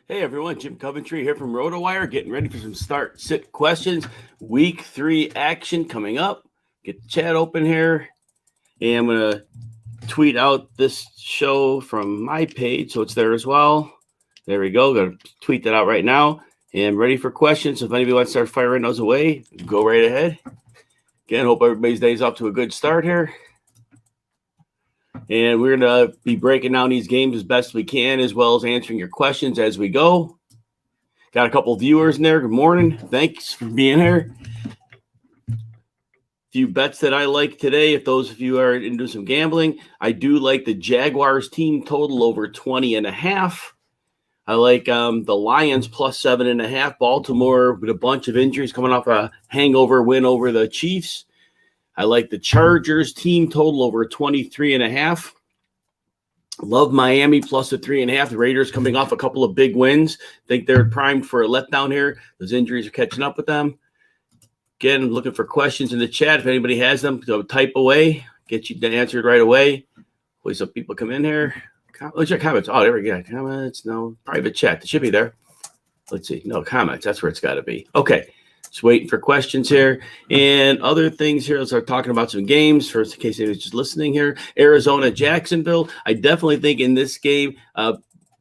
Hey everyone, Jim Coventry here from RotoWire, getting ready for some start-sit questions. Week 3 action coming up. Get the chat open here. And I'm going to tweet out this show from my page, so it's there as well. There we go. Going to tweet that out right now. And ready for questions. If anybody wants to start firing those away, go right ahead. Again, hope everybody's day's off to a good start here. And we're going to be breaking down these games as best we can, as well as answering your questions as we go. Got a couple of viewers in there. Good morning. Thanks for being here. A few bets that I like today, if those of you are into some gambling. I do like the Jaguars team total over 20.5. I like the Lions plus 7.5. Baltimore with a bunch of injuries coming off a hangover win over the Chiefs. I like the Chargers team total over 23.5. Love Miami plus a 3.5. The Raiders coming off a couple of big wins. Think they're primed for a letdown here. Those injuries are catching up with them. Again, looking for questions in the chat. If anybody has them, go type away. Get you answered right away. Hopefully some people come in here. Let's check comments. Oh, there we go. Comments. No. Private chat. It should be there. Let's see. No, comments. That's where it's got to be. Okay. Just waiting for questions here and other things here. Let's start talking about some games. First, in case anyone's just listening here, Arizona, Jacksonville. I definitely think in this game,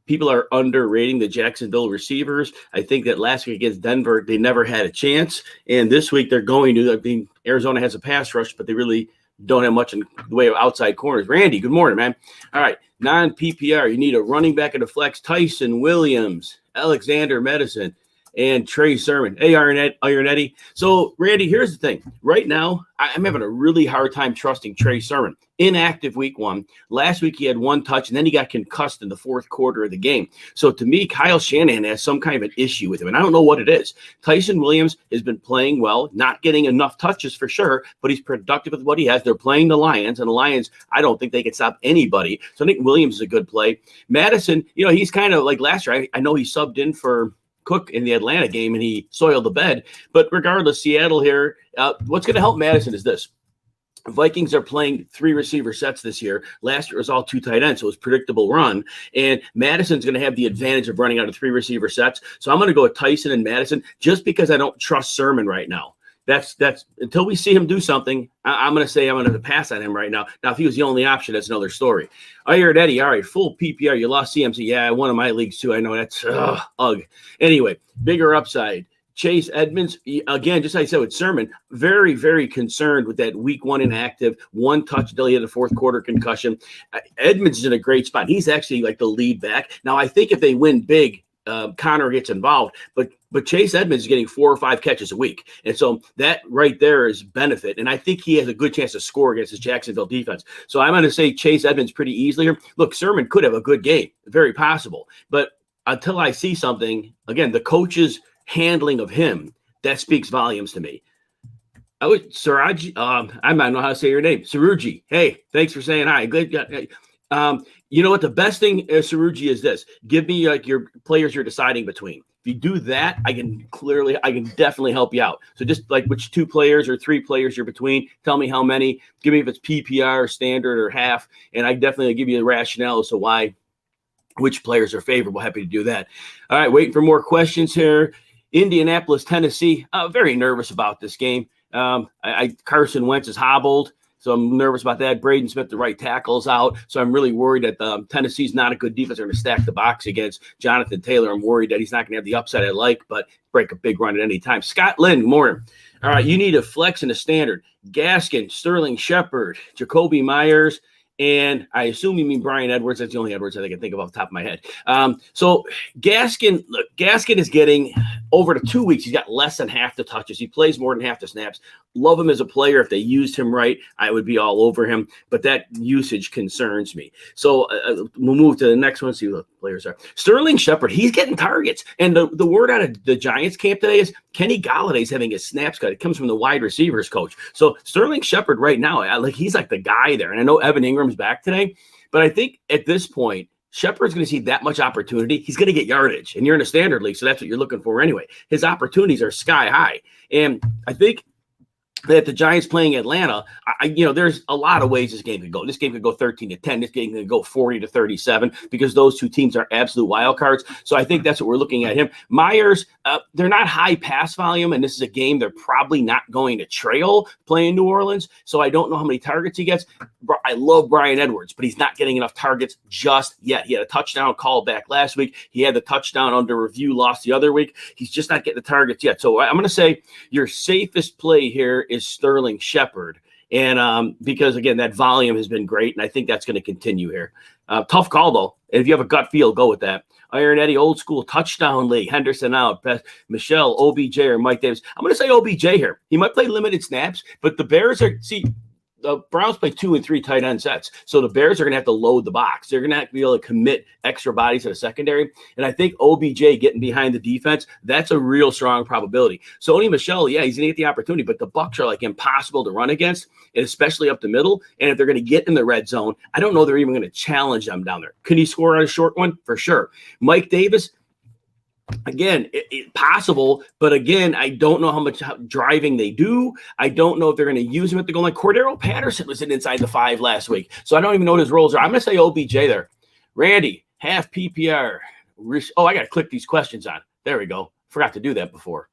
people are underrating the Jacksonville receivers. I think that last week against Denver, they never had a chance. And this week they're going to. I mean, Arizona has a pass rush, but they really don't have much in the way of outside corners. Randy, good morning, man. All right, non-PPR. You need a running back in the flex. Tyson Williams, Alexander Madison, and Trey Sermon. Hey, Ironetti. So, Randy, here's the thing. Right now, I'm having a really hard time trusting Trey Sermon. Inactive week 1. Last week, he had 1 touch, and then he got concussed in the fourth quarter of the game. So, to me, Kyle Shanahan has some kind of an issue with him, and I don't know what it is. Tyson Williams has been playing well, not getting enough touches for sure, but he's productive with what he has. They're playing the Lions, and the Lions, I don't think they can stop anybody. So, I think Williams is a good play. Madison, he's kind of like last year. I know he subbed in for Cook in the Atlanta game, and he soiled the bed. But regardless, Seattle here, what's going to help Madison is this. Vikings are playing 3 receiver sets this year. Last year it was all 2 tight ends, so it was predictable run. And Madison's going to have the advantage of running out of 3 receiver sets. So I'm going to go with Tyson and Madison just because I don't trust Sermon right now. That's until we see him do something, I'm going to say I'm going to pass on him right now. Now, if he was the only option, that's another story. I heard Eddie. All right, full PPR. You lost CMC. Yeah, one of my leagues too. I know that's ugh. Anyway, bigger upside. Chase Edmonds, again, just like I said with Sermon, very, very concerned with that week 1 inactive, 1 touch until he had a fourth quarter concussion. Edmonds is in a great spot. He's actually like the lead back. Now, I think if they win big, Connor gets involved, but Chase Edmonds is getting 4 or 5 catches a week. And so that right there is benefit. And I think he has a good chance to score against his Jacksonville defense. So I'm going to say Chase Edmonds pretty easily here. Look, Sermon could have a good game. Very possible. But until I see something, again, the coach's handling of him, that speaks volumes to me. Siraji, I might know how to say your name. Saruji. Hey, thanks for saying hi. Good. You know what? The best thing, Saruji, is this. Give me like your players you're deciding between. If you do that, I can definitely help you out. So just like which 2 players or 3 players you're between, tell me how many. Give me if it's PPR, standard, or half, and I definitely give you the rationale as to why, which players are favorable. Happy to do that. All right, waiting for more questions here. Indianapolis, Tennessee. Very nervous about this game. Carson Wentz is hobbled. So I'm nervous about that. Braden Smith, the right tackle's out. So I'm really worried that Tennessee's not a good defense. They're going to stack the box against Jonathan Taylor. I'm worried that he's not going to have the upside I like, but break a big run at any time. Scott Lynn, good morning. All right, you need a flex and a standard. Gaskin, Sterling Shepard, Jacoby Myers, and I assume you mean Brian Edwards. That's the only Edwards I can think of off the top of my head. So Gaskin is getting over the 2 weeks. He's got less than half the touches. He plays more than half the snaps. Love him as a player. If they used him right, I would be all over him. But that usage concerns me. So we'll move to the next one, see what the players are. Sterling Shepard, he's getting targets. And the word out of the Giants camp today is Kenny Galladay's having his snaps cut. It comes from the wide receivers coach. So Sterling Shepard right now, he's like the guy there. And I know Evan Ingram's back today. But I think at this point, Shepard's going to see that much opportunity. He's going to get yardage. And you're in a standard league, so that's what you're looking for anyway. His opportunities are sky high. And I think that the Giants playing Atlanta, there's a lot of ways this game could go. This game could go 13-10. This game could go 40-37 because those two teams are absolute wild cards. So I think that's what we're looking at him. Myers, they're not high pass volume, and this is a game they're probably not going to trail playing New Orleans. So I don't know how many targets he gets. I love Bryan Edwards, but he's not getting enough targets just yet. He had a touchdown call back last week. He had the touchdown under review loss the other week. He's just not getting the targets yet. So I'm going to say your safest play here is Sterling Shepard. And because, again, that volume has been great, and I think that's going to continue here. Tough call, though. If you have a gut feel, go with that. Iron Eddie, old school touchdown league. Henderson out. Michelle, OBJ, or Mike Davis. I'm going to say OBJ here. He might play limited snaps, but the Bears are – see – the Browns play 2 and 3 tight end sets. So the Bears are going to have to load the box. They're going to have to be able to commit extra bodies to the secondary. And I think OBJ getting behind the defense, that's a real strong probability. Sony Michel, yeah, he's going to get the opportunity, but the Bucs are like impossible to run against, and especially up the middle. And if they're going to get in the red zone, I don't know they're even going to challenge them down there. Can he score on a short one? For sure. Mike Davis, again, possible, but again, I don't know how much driving they do. I don't know if they're going to use him at the goal line. Cordero Patterson was inside the 5 last week, so I don't even know what his roles are. I'm going to say OBJ there. Randy, half PPR. Oh, I got to click these questions on. There we go. Forgot to do that before.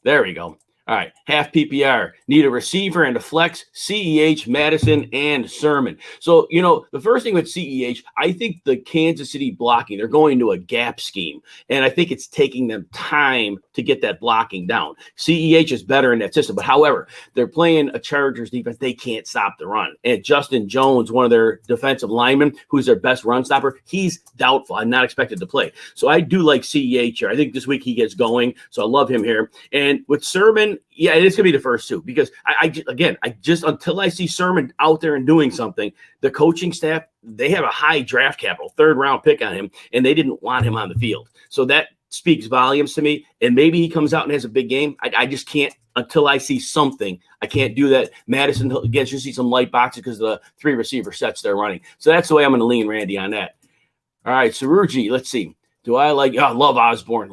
There we go. All right, half PPR. Need a receiver and a flex, CEH, Madison, and Sermon. So, the first thing with CEH, I think the Kansas City blocking, they're going to a gap scheme, and I think it's taking them time to get that blocking down. CEH is better in that system, but however, they're playing a Chargers defense. They can't stop the run. And Justin Jones, one of their defensive linemen, who's their best run stopper, he's doubtful. I'm not expected to play. So I do like CEH here. I think this week he gets going, so I love him here. And with Sermon, yeah, it is going to be the first two because I just until I see Sermon out there and doing something, the coaching staff, they have a high draft capital, 3rd round pick on him, and they didn't want him on the field. So that speaks volumes to me. And maybe he comes out and has a big game. I just can't until I see something. I can't do that. Madison gets you see some light boxes because of the 3 receiver sets they're running. So that's the way I'm going to lean Randy on that. All right, Saruji, let's see. Do I love Osborne.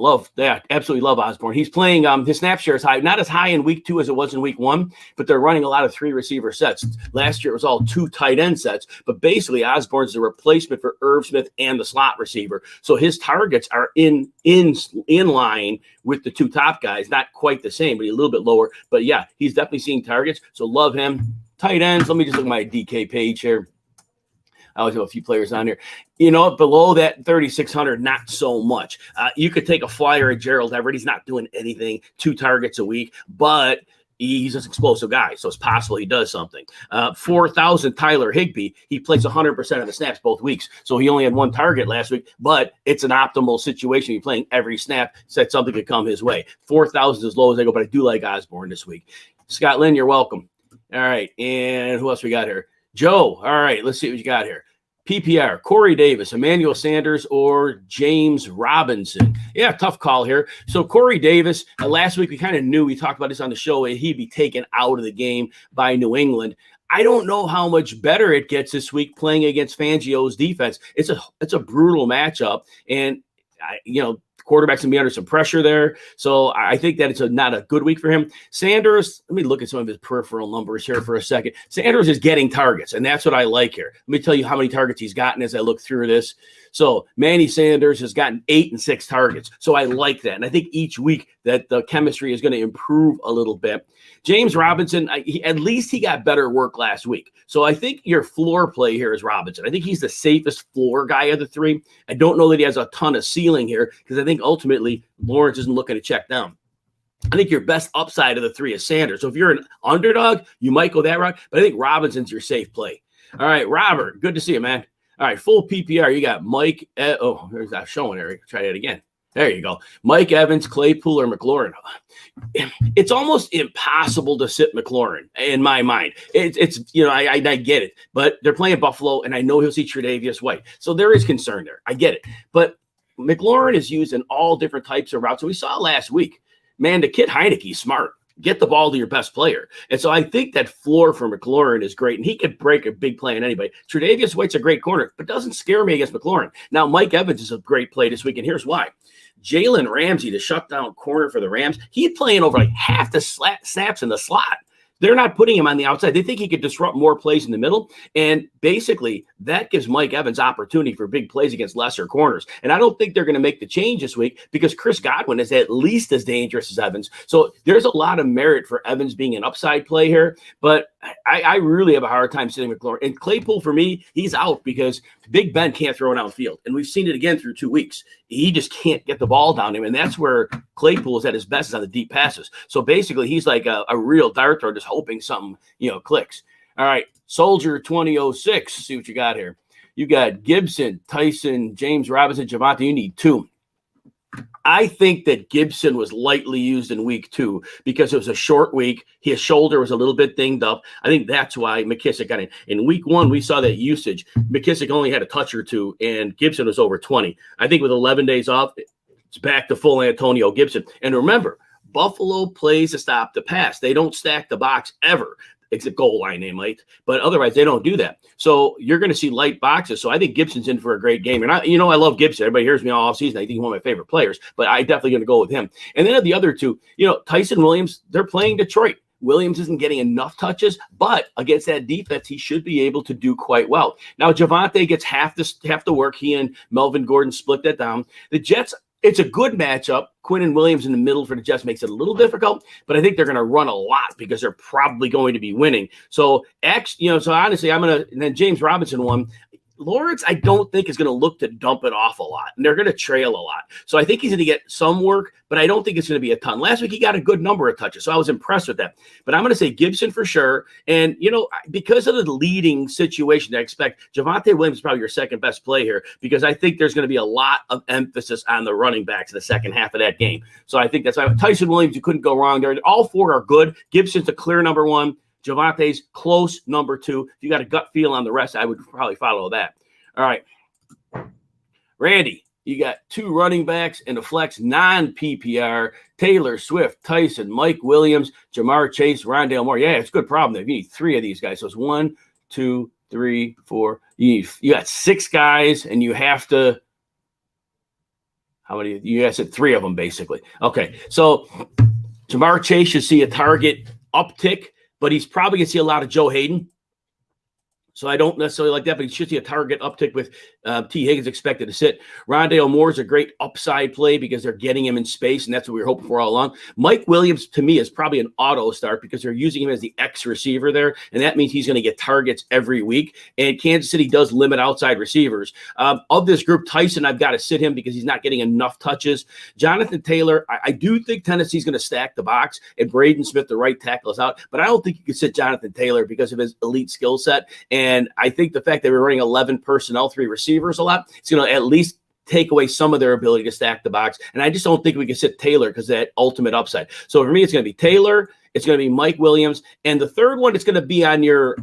Absolutely love Osborne. He's playing, his snap share is high, not as high in week 2 as it was in week 1, but they're running a lot of 3 receiver sets. Last year it was all 2 tight end sets, but basically Osborne's the replacement for Irv Smith and the slot receiver. So his targets are in line with the 2 top guys, not quite the same, but a little bit lower. But yeah, he's definitely seeing targets. So love him. Tight ends. Let me just look at my DK page here. I always have a few players on here. Below that 3,600, not so much. You could take a flyer at Gerald Everett. He's not doing anything, 2 targets a week, but he's an explosive guy, so it's possible he does something. 4,000 Tyler Higbee. He plays 100% of the snaps both weeks, so he only had 1 target last week, but it's an optimal situation. You're playing every snap, so something could come his way. 4,000 is as low as I go, but I do like Osborne this week. Scott Lynn, you're welcome. All right, and who else we got here? Joe, all right, let's see what you got here. PPR, Corey Davis, Emmanuel Sanders, or James Robinson. Yeah, tough call here. So Corey Davis, last week we kind of knew, we talked about this on the show, he'd be taken out of the game by New England. I don't know how much better it gets this week playing against Fangio's defense. It's a brutal matchup, and quarterback's going to be under some pressure there. So I think that it's not a good week for him. Sanders, let me look at some of his peripheral numbers here for a second. Sanders is getting targets, and that's what I like here. Let me tell you how many targets he's gotten as I look through this. So Manny Sanders has gotten 8 and 6 targets. So I like that. And I think each week that the chemistry is going to improve a little bit. James Robinson, at least he got better work last week. So I think your floor play here is Robinson. I think he's the safest floor guy of the 3. I don't know that he has a ton of ceiling here because I think ultimately Lawrence isn't looking to check down. I think your best upside of the 3 is Sanders. So if you're an underdog, you might go that route. But I think Robinson's your safe play. All right, Robert, good to see you, man. All right, full PPR. You got Mike. There's that showing, Eric. Try that again. There you go. Mike Evans, Claypool, or McLaurin. It's almost impossible to sit McLaurin in my mind. It's I get it, but they're playing Buffalo, and I know he'll see Tre'Davious White. So there is concern there. I get it. But McLaurin is used in all different types of routes. And we saw last week, man, the kid Heineke's smart. Get the ball to your best player. And so I think that floor for McLaurin is great, and he could break a big play on anybody. Tre'Davious White's a great corner, but doesn't scare me against McLaurin. Now, Mike Evans is a great play this week, and here's why. Jalen Ramsey, the shutdown corner for the Rams, he's playing over like half the snaps in the slot. they're not putting him on the outside. They think he could disrupt more plays in the middle. And basically, that gives Mike Evans opportunity for big plays against lesser corners. And I don't think they're going to make the change this week because Chris Godwin is at least as dangerous as Evans. So there's a lot of merit for Evans being an upside play here. But I really have a hard time sitting with Claypool. And Claypool, for me, he's out because Big Ben can't throw it downfield. And we've seen it again through 2 weeks. He just can't get the ball down to him. And that's where Claypool is at his best, is on the deep passes. So basically, he's like a real dart thrower, just hoping something, clicks. All right, Soldier 2006. See what you got here. You got Gibson, Tyson, James Robinson, Devonte. You need 2. I think that Gibson was lightly used in week 2 because it was a short week. His shoulder was a little bit dinged up. I think that's why McKissick got in. In week 1, we saw that usage. McKissick only had a touch or 2, and Gibson was over 20. I think with 11 days off, it's back to full Antonio Gibson. And remember, Buffalo plays to stop the pass. They don't stack the box ever. It's a goal line, they might, but otherwise they don't do that. So you're going to see light boxes. So I think Gibson's in for a great game. And I love Gibson. Everybody hears me all offseason. I think he's one of my favorite players, but I definitely going to go with him. And then of the other 2, Tyson Williams, they're playing Detroit. Williams isn't getting enough touches, but against that defense, he should be able to do quite well. Now, Devonte gets half the work. He and Melvin Gordon split that down. The Jets, it's a good matchup. Quinn Williams in the middle for the Jets makes it a little difficult, but I think they're going to run a lot because they're probably going to be winning. So, so honestly, and then James Robinson won. Lawrence, I don't think is going to look to dump it off a lot, and they're going to trail a lot. So I think he's going to get some work, but I don't think it's going to be a ton. Last week, he got a good number of touches, so I was impressed with that. But I'm going to say Gibson for sure. And, because of the leading situation I expect, Devonte Williams is probably your second best play here because I think there's going to be a lot of emphasis on the running backs in the second half of that game. So I think that's why Tyson Williams, you couldn't go wrong there. All 4 are good. Gibson's a clear number 1. Javonte's close number 2. If you got a gut feel on the rest, I would probably follow that. All right. Randy, you got 2 running backs in the flex non-PPR. Taylor Swift, Tyson, Mike Williams, Jamar Chase, Rondale Moore. Yeah, it's a good problem. You need 3 of these guys. So it's 1, 2, 3, 4. You got 6 guys, and you have to – how many? You guys said 3 of them, basically. Okay, so Jamar Chase should see a target uptick, but he's probably going to see a lot of Joe Hayden. So I don't necessarily like that, but he should see a target uptick with T. Higgins expected to sit. Rondale Moore is a great upside play because they're getting him in space, and that's what we were hoping for all along. Mike Williams, to me, is probably an auto start because they're using him as the X receiver there, and that means he's going to get targets every week. And Kansas City does limit outside receivers. Of this group, Tyson, I've got to sit him because he's not getting enough touches. Jonathan Taylor, I do think Tennessee's going to stack the box, and Braden Smith, the right tackle, is out. But I don't think you could sit Jonathan Taylor because of his elite skill set. And I think the fact that we're running 11 personnel, 3 receivers a lot, it's going to at least take away some of their ability to stack the box. And I just don't think we can sit Taylor because of that ultimate upside. So for me, it's going to be Taylor. It's going to be Mike Williams. And the third one, it's going to be on your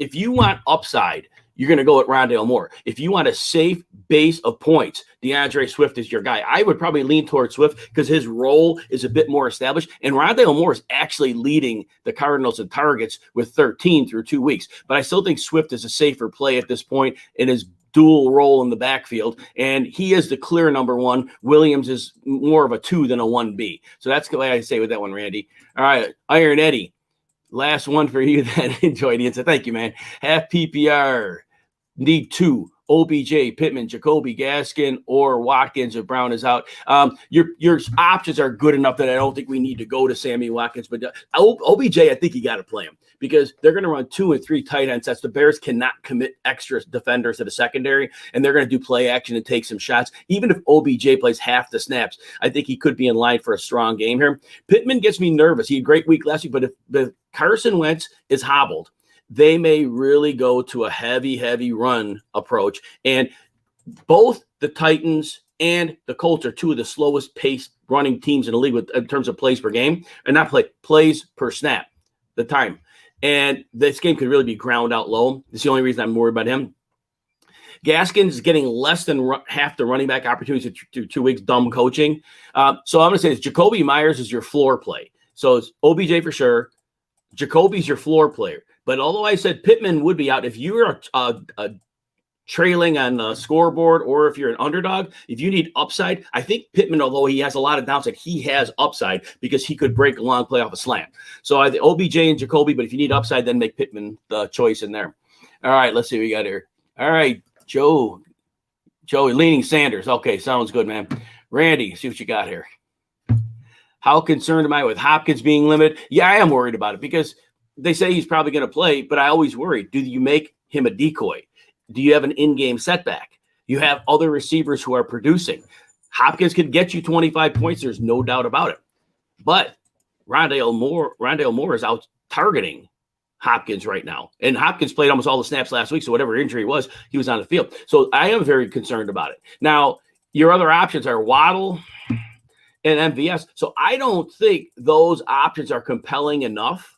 if you want upside, you're going to go with Rondale Moore. If you want a safe base of points, DeAndre Swift is your guy. I would probably lean towards Swift because his role is a bit more established. And Rondale Moore is actually leading the Cardinals in targets with 13 through 2 weeks. But I still think Swift is a safer play at this point in his dual role in the backfield. And he is the clear number 1. Williams is more of a 2 than a 1B. So that's the way I say with that one, Randy. All right, Iron Eddie. Last one for you that enjoyed it. So thank you, man. Half PPR. Need 2. OBJ, Pittman, Jacoby, Gaskin, or Watkins if Brown is out. Your options are good enough that I don't think we need to go to Sammy Watkins. But OBJ, I think you got to play him because they're going to run 2 and 3 tight end sets. The Bears cannot commit extra defenders to the secondary, and they're going to do play action and take some shots. Even if OBJ plays half the snaps, I think he could be in line for a strong game here. Pittman gets me nervous. He had a great week last week, but if Carson Wentz is hobbled, they may really go to a heavy run approach. And both the Titans and the Colts are 2 of the slowest paced running teams in the league in terms of plays per game, and not plays per snap, the time. And this game could really be ground out low. It's the only reason I'm worried about him. Gaskin is getting less than half the running back opportunities through 2 weeks, dumb coaching. So I'm going to say this. Jacoby Myers is your floor play. So it's OBJ for sure. Jacoby's your floor player. But although I said Pittman would be out, if you're a trailing on the scoreboard or if you're an underdog, if you need upside, I think Pittman, although he has a lot of downside, he has upside because he could break a long play off a slant. So I think OBJ and Jacoby, but if you need upside, then make Pittman the choice in there. All right, let's see what we got here. All right, Joey leaning Sanders. Okay, sounds good, man. Randy, see what you got here. How concerned am I with Hopkins being limited? Yeah, I am worried about it because they say he's probably going to play, but I always worry. Do you make him a decoy? Do you have an in-game setback? You have other receivers who are producing. Hopkins can get you 25 points. There's no doubt about it. But Rondale Moore is out targeting Hopkins right now. And Hopkins played almost all the snaps last week, so whatever injury it was, he was on the field. So I am very concerned about it. Now, your other options are Waddle and MVS. So I don't think those options are compelling enough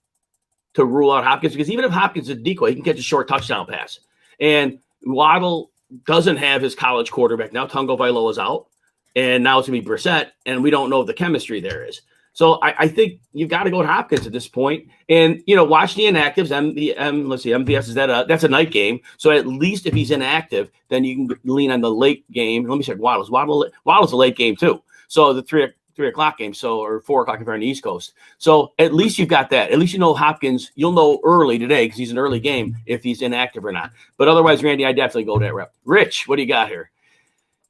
to rule out Hopkins because even if Hopkins is a decoy, he can catch a short touchdown pass. And Waddle doesn't have his college quarterback now. Tungo Vailoa's out, and now it's going to be Brissett, and we don't know what the chemistry there is. So I think you've got to go to Hopkins at this point. And, watch the inactives. Let's see, MVS, that's a night game. So at least if he's inactive, then you can lean on the late game. Let me check Waddle's. Waddle's a late game too. So the 3 o'clock game, or 4 o'clock if you're on the East Coast. So at least you've got that. At least Hopkins, you'll know early today because he's an early game if he's inactive or not. But otherwise, Randy, I definitely go that route. Rich, what do you got here?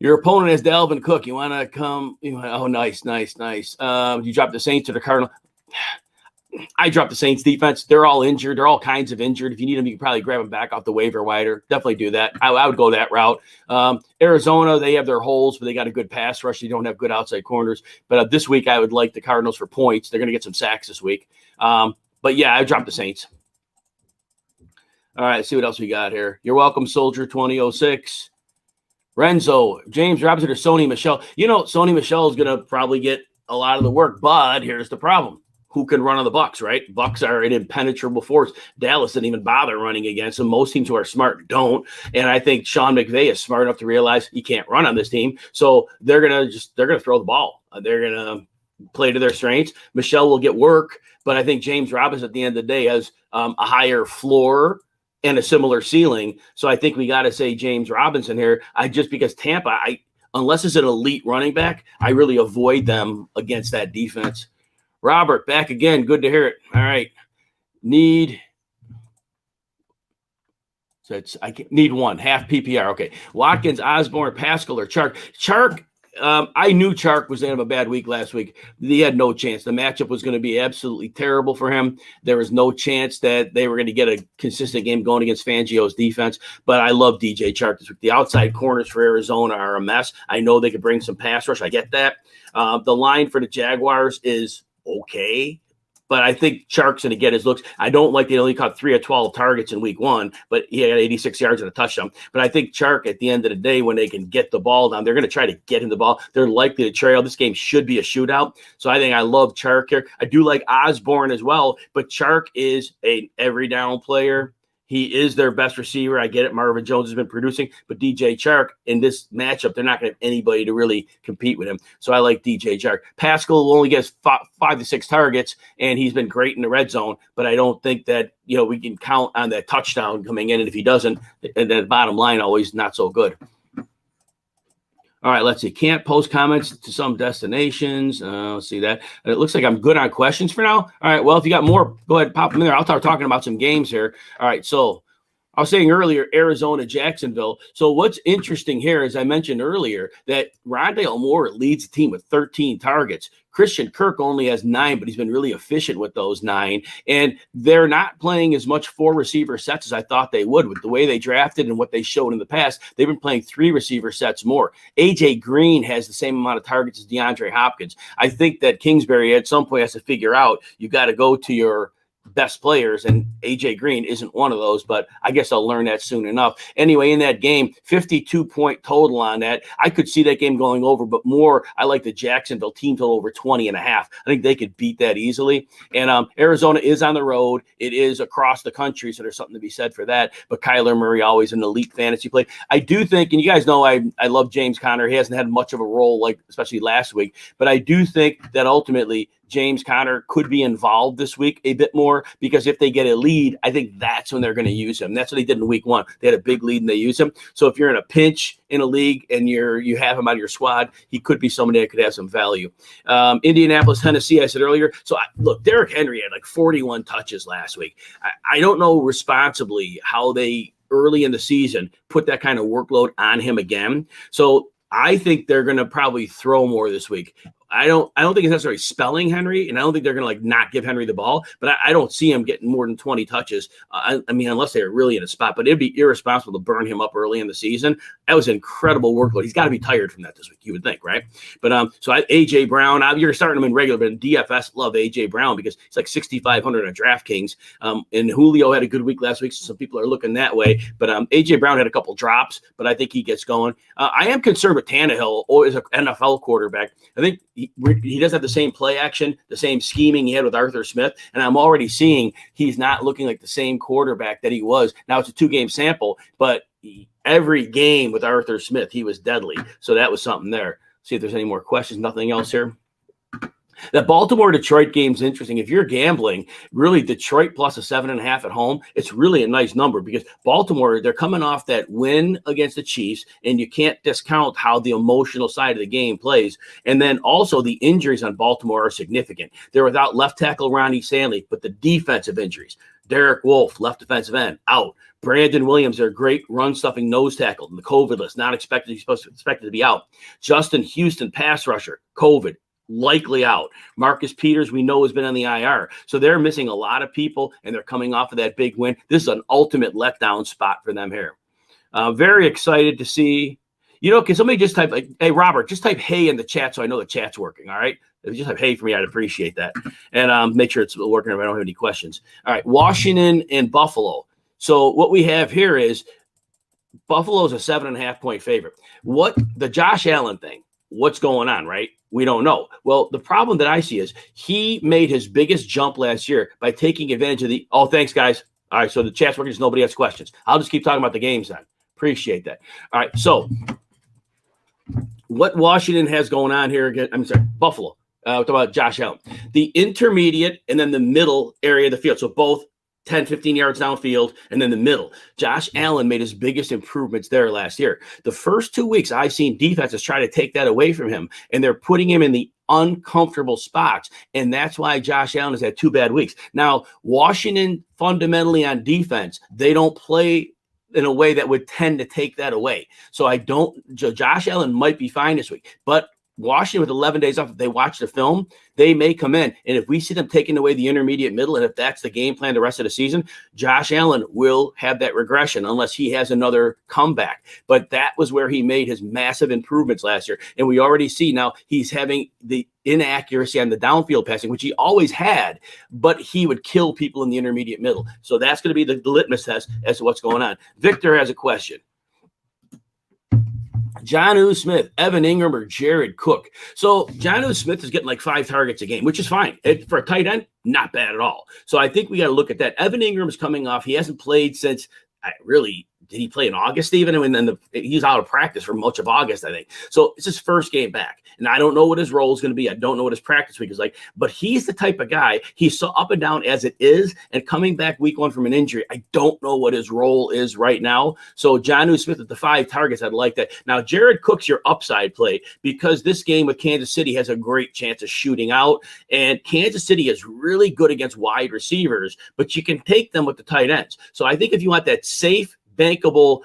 Your opponent is Dalvin Cook. You want to come? Oh, nice. You dropped the Saints to the Cardinals. I dropped the Saints defense. They're all injured. They're all kinds of injured. If you need them, you can probably grab them back off the waiver wire. Definitely do that. I would go that route. Arizona, they have their holes, but they got a good pass rush. You don't have good outside corners. But this week, I would like the Cardinals for points. They're going to get some sacks this week. But yeah, I dropped the Saints. All right, let's see what else we got here. You're welcome, Soldier 2006. Renzo, James Robinson, or Sony Michel. Sony Michel is going to probably get a lot of the work, but here's the problem. Who can run on the Bucs, right? Bucs are an impenetrable force. Dallas didn't even bother running against them. Most teams who are smart don't. And I think Sean McVay is smart enough to realize he can't run on this team. So they're going to throw the ball. They're going to play to their strengths. Michel will get work, but I think James Robinson at the end of the day has a higher floor and a similar ceiling. So I think we got to say James Robinson here. Because Tampa, unless it's an elite running back, I really avoid them against that defense. Robert, back again. Good to hear it. All right. Need one, half PPR. Okay. Watkins, Osborne, Pascal, or Chark. Chark, I knew Chark was going to have a bad week last week. He had no chance. The matchup was going to be absolutely terrible for him. There was no chance that they were going to get a consistent game going against Fangio's defense. But I love DJ Chark this week. The outside corners for Arizona are a mess. I know they could bring some pass rush. I get that. The line for the Jaguars is okay, but I think Chark's going to get his looks. I don't like they only caught 3 of 12 targets in week 1, but he had 86 yards and a touchdown. But I think Chark, at the end of the day, when they can get the ball down, they're going to try to get him the ball. They're likely to trail. This game should be a shootout. So I think I love Chark here. I do like Osborne as well, but Chark is an every down player. He is their best receiver. I get it. Marvin Jones has been producing, but DJ Chark in this matchup, they're not going to have anybody to really compete with him. So I like DJ Chark. Pascal only gets 5 to 6 targets, and he's been great in the red zone, but I don't think that, we can count on that touchdown coming in. And if he doesn't, and the bottom line always not so good. All right, let's see. Can't post comments to some destinations. Let's see that. It looks like I'm good on questions for now. All right, well, if you got more, go ahead and pop them in there. I'll start talking about some games here. All right, so I was saying earlier, Arizona, Jacksonville. So what's interesting here, as I mentioned earlier, that Rondale Moore leads the team with 13 targets. Christian Kirk only has 9, but he's been really efficient with those 9. And they're not playing as much 4 receiver sets as I thought they would with the way they drafted and what they showed in the past. They've been playing 3 receiver sets more. A.J. Green has the same amount of targets as DeAndre Hopkins. I think that Kingsbury at some point has to figure out you got to go to your best players, and AJ Green isn't one of those, but I guess I'll learn that soon enough. Anyway, in that game, 52-point total on that. I could see that game going over, but more, I like the Jacksonville team total over 20.5. I think they could beat that easily. And Arizona is on the road. It is across the country, so there's something to be said for that. But Kyler Murray, always an elite fantasy play. I do think, and you guys know I love James Conner. He hasn't had much of a role, like especially last week, but I do think that ultimately James Conner could be involved this week a bit more, because if they get a lead, I think that's when they're going to use him. That's what they did in week 1. They had a big lead and they used him. So if you're in a pinch in a league and you have him out of your squad, he could be somebody that could have some value. Indianapolis, Tennessee, I said earlier. So look, Derrick Henry had like 41 touches last week. I don't know responsibly how they early in the season put that kind of workload on him again. So I think they're going to probably throw more this week. I don't think it's necessarily spelling Henry, and I don't think they're going to not give Henry the ball, but I don't see him getting more than 20 touches. I mean, unless they're really in a spot, but it'd be irresponsible to burn him up early in the season. That was an incredible workload. He's got to be tired from that this week, you would think, right? But AJ Brown, you're starting him in regular, but in DFS, love AJ Brown because he's like 6,500 on DraftKings. And Julio had a good week last week, so some people are looking that way. But AJ Brown had a couple drops, but I think he gets going. I am concerned with Tannehill as an NFL quarterback. I think he doesn't have the same play action, the same scheming he had with Arthur Smith. And I'm already seeing he's not looking like the same quarterback that he was. Now it's a 2-game sample, but every game with Arthur Smith, he was deadly. So that was something there. See if there's any more questions. Nothing else here. That Baltimore-Detroit game's interesting. If you're gambling, really Detroit plus a 7.5 at home, it's really a nice number because Baltimore, they're coming off that win against the Chiefs, and you can't discount how the emotional side of the game plays. And then also the injuries on Baltimore are significant. They're without left tackle Ronnie Stanley, but the defensive injuries. Derek Wolfe, left defensive end, out. Brandon Williams, their great run-stuffing nose tackle, in the COVID list, not expected. He's expected to be out. Justin Houston, pass rusher, COVID. Likely out. Marcus Peters, we know, has been on the IR. So they're missing a lot of people, and they're coming off of that big win. This is an ultimate letdown spot for them here. Very excited to see. Can somebody just type, hey, Robert, just type hey in the chat so I know the chat's working, all right? If you just type hey for me, I'd appreciate that. And make sure it's working if I don't have any questions. All right, Washington and Buffalo. So what we have here is Buffalo's a 7.5-point favorite. What the Josh Allen thing, what's going on, right? We don't know. Well, the problem that I see is he made his biggest jump last year by taking advantage of the – oh, thanks, guys. All right, so the chat's working. Nobody has questions. I'll just keep talking about the games then. Appreciate that. All right, so what Washington has going on here again – I'm sorry, Buffalo. We're talking about Josh Allen. The intermediate and then the middle area of the field, so both 10, 15 yards downfield, and then the middle. Josh Allen made his biggest improvements there last year. The first 2 weeks, I've seen defenses try to take that away from him, and they're putting him in the uncomfortable spots, and that's why Josh Allen has had 2 bad weeks. Now, Washington, fundamentally on defense, they don't play in a way that would tend to take that away. So Josh Allen might be fine this week, but Washington with 11 days off, if they watch the film, they may come in. And if we see them taking away the intermediate middle, and if that's the game plan the rest of the season, Josh Allen will have that regression unless he has another comeback. But that was where he made his massive improvements last year. And we already see now he's having the inaccuracy on the downfield passing, which he always had, but he would kill people in the intermediate middle. So that's going to be the litmus test as to what's going on. Victor has a question. Jonnu Smith, Evan Ingram, or Jared Cook. So Jonnu Smith is getting like 5 targets a game, which is fine. For a tight end, not bad at all. So I think we got to look at that. Evan Ingram is coming off. He hasn't played since did he play in August even? I mean, then he's out of practice for much of August, I think. So it's his first game back. And I don't know what his role is going to be. I don't know what his practice week is like. But he's the type of guy, he's so up and down as it is. And coming back week 1 from an injury, I don't know what his role is right now. So Jonnu Smith at the 5 targets, I'd like that. Now, Jared Cook's your upside play because this game with Kansas City has a great chance of shooting out. And Kansas City is really good against wide receivers, but you can take them with the tight ends. So I think if you want that safe, bankable,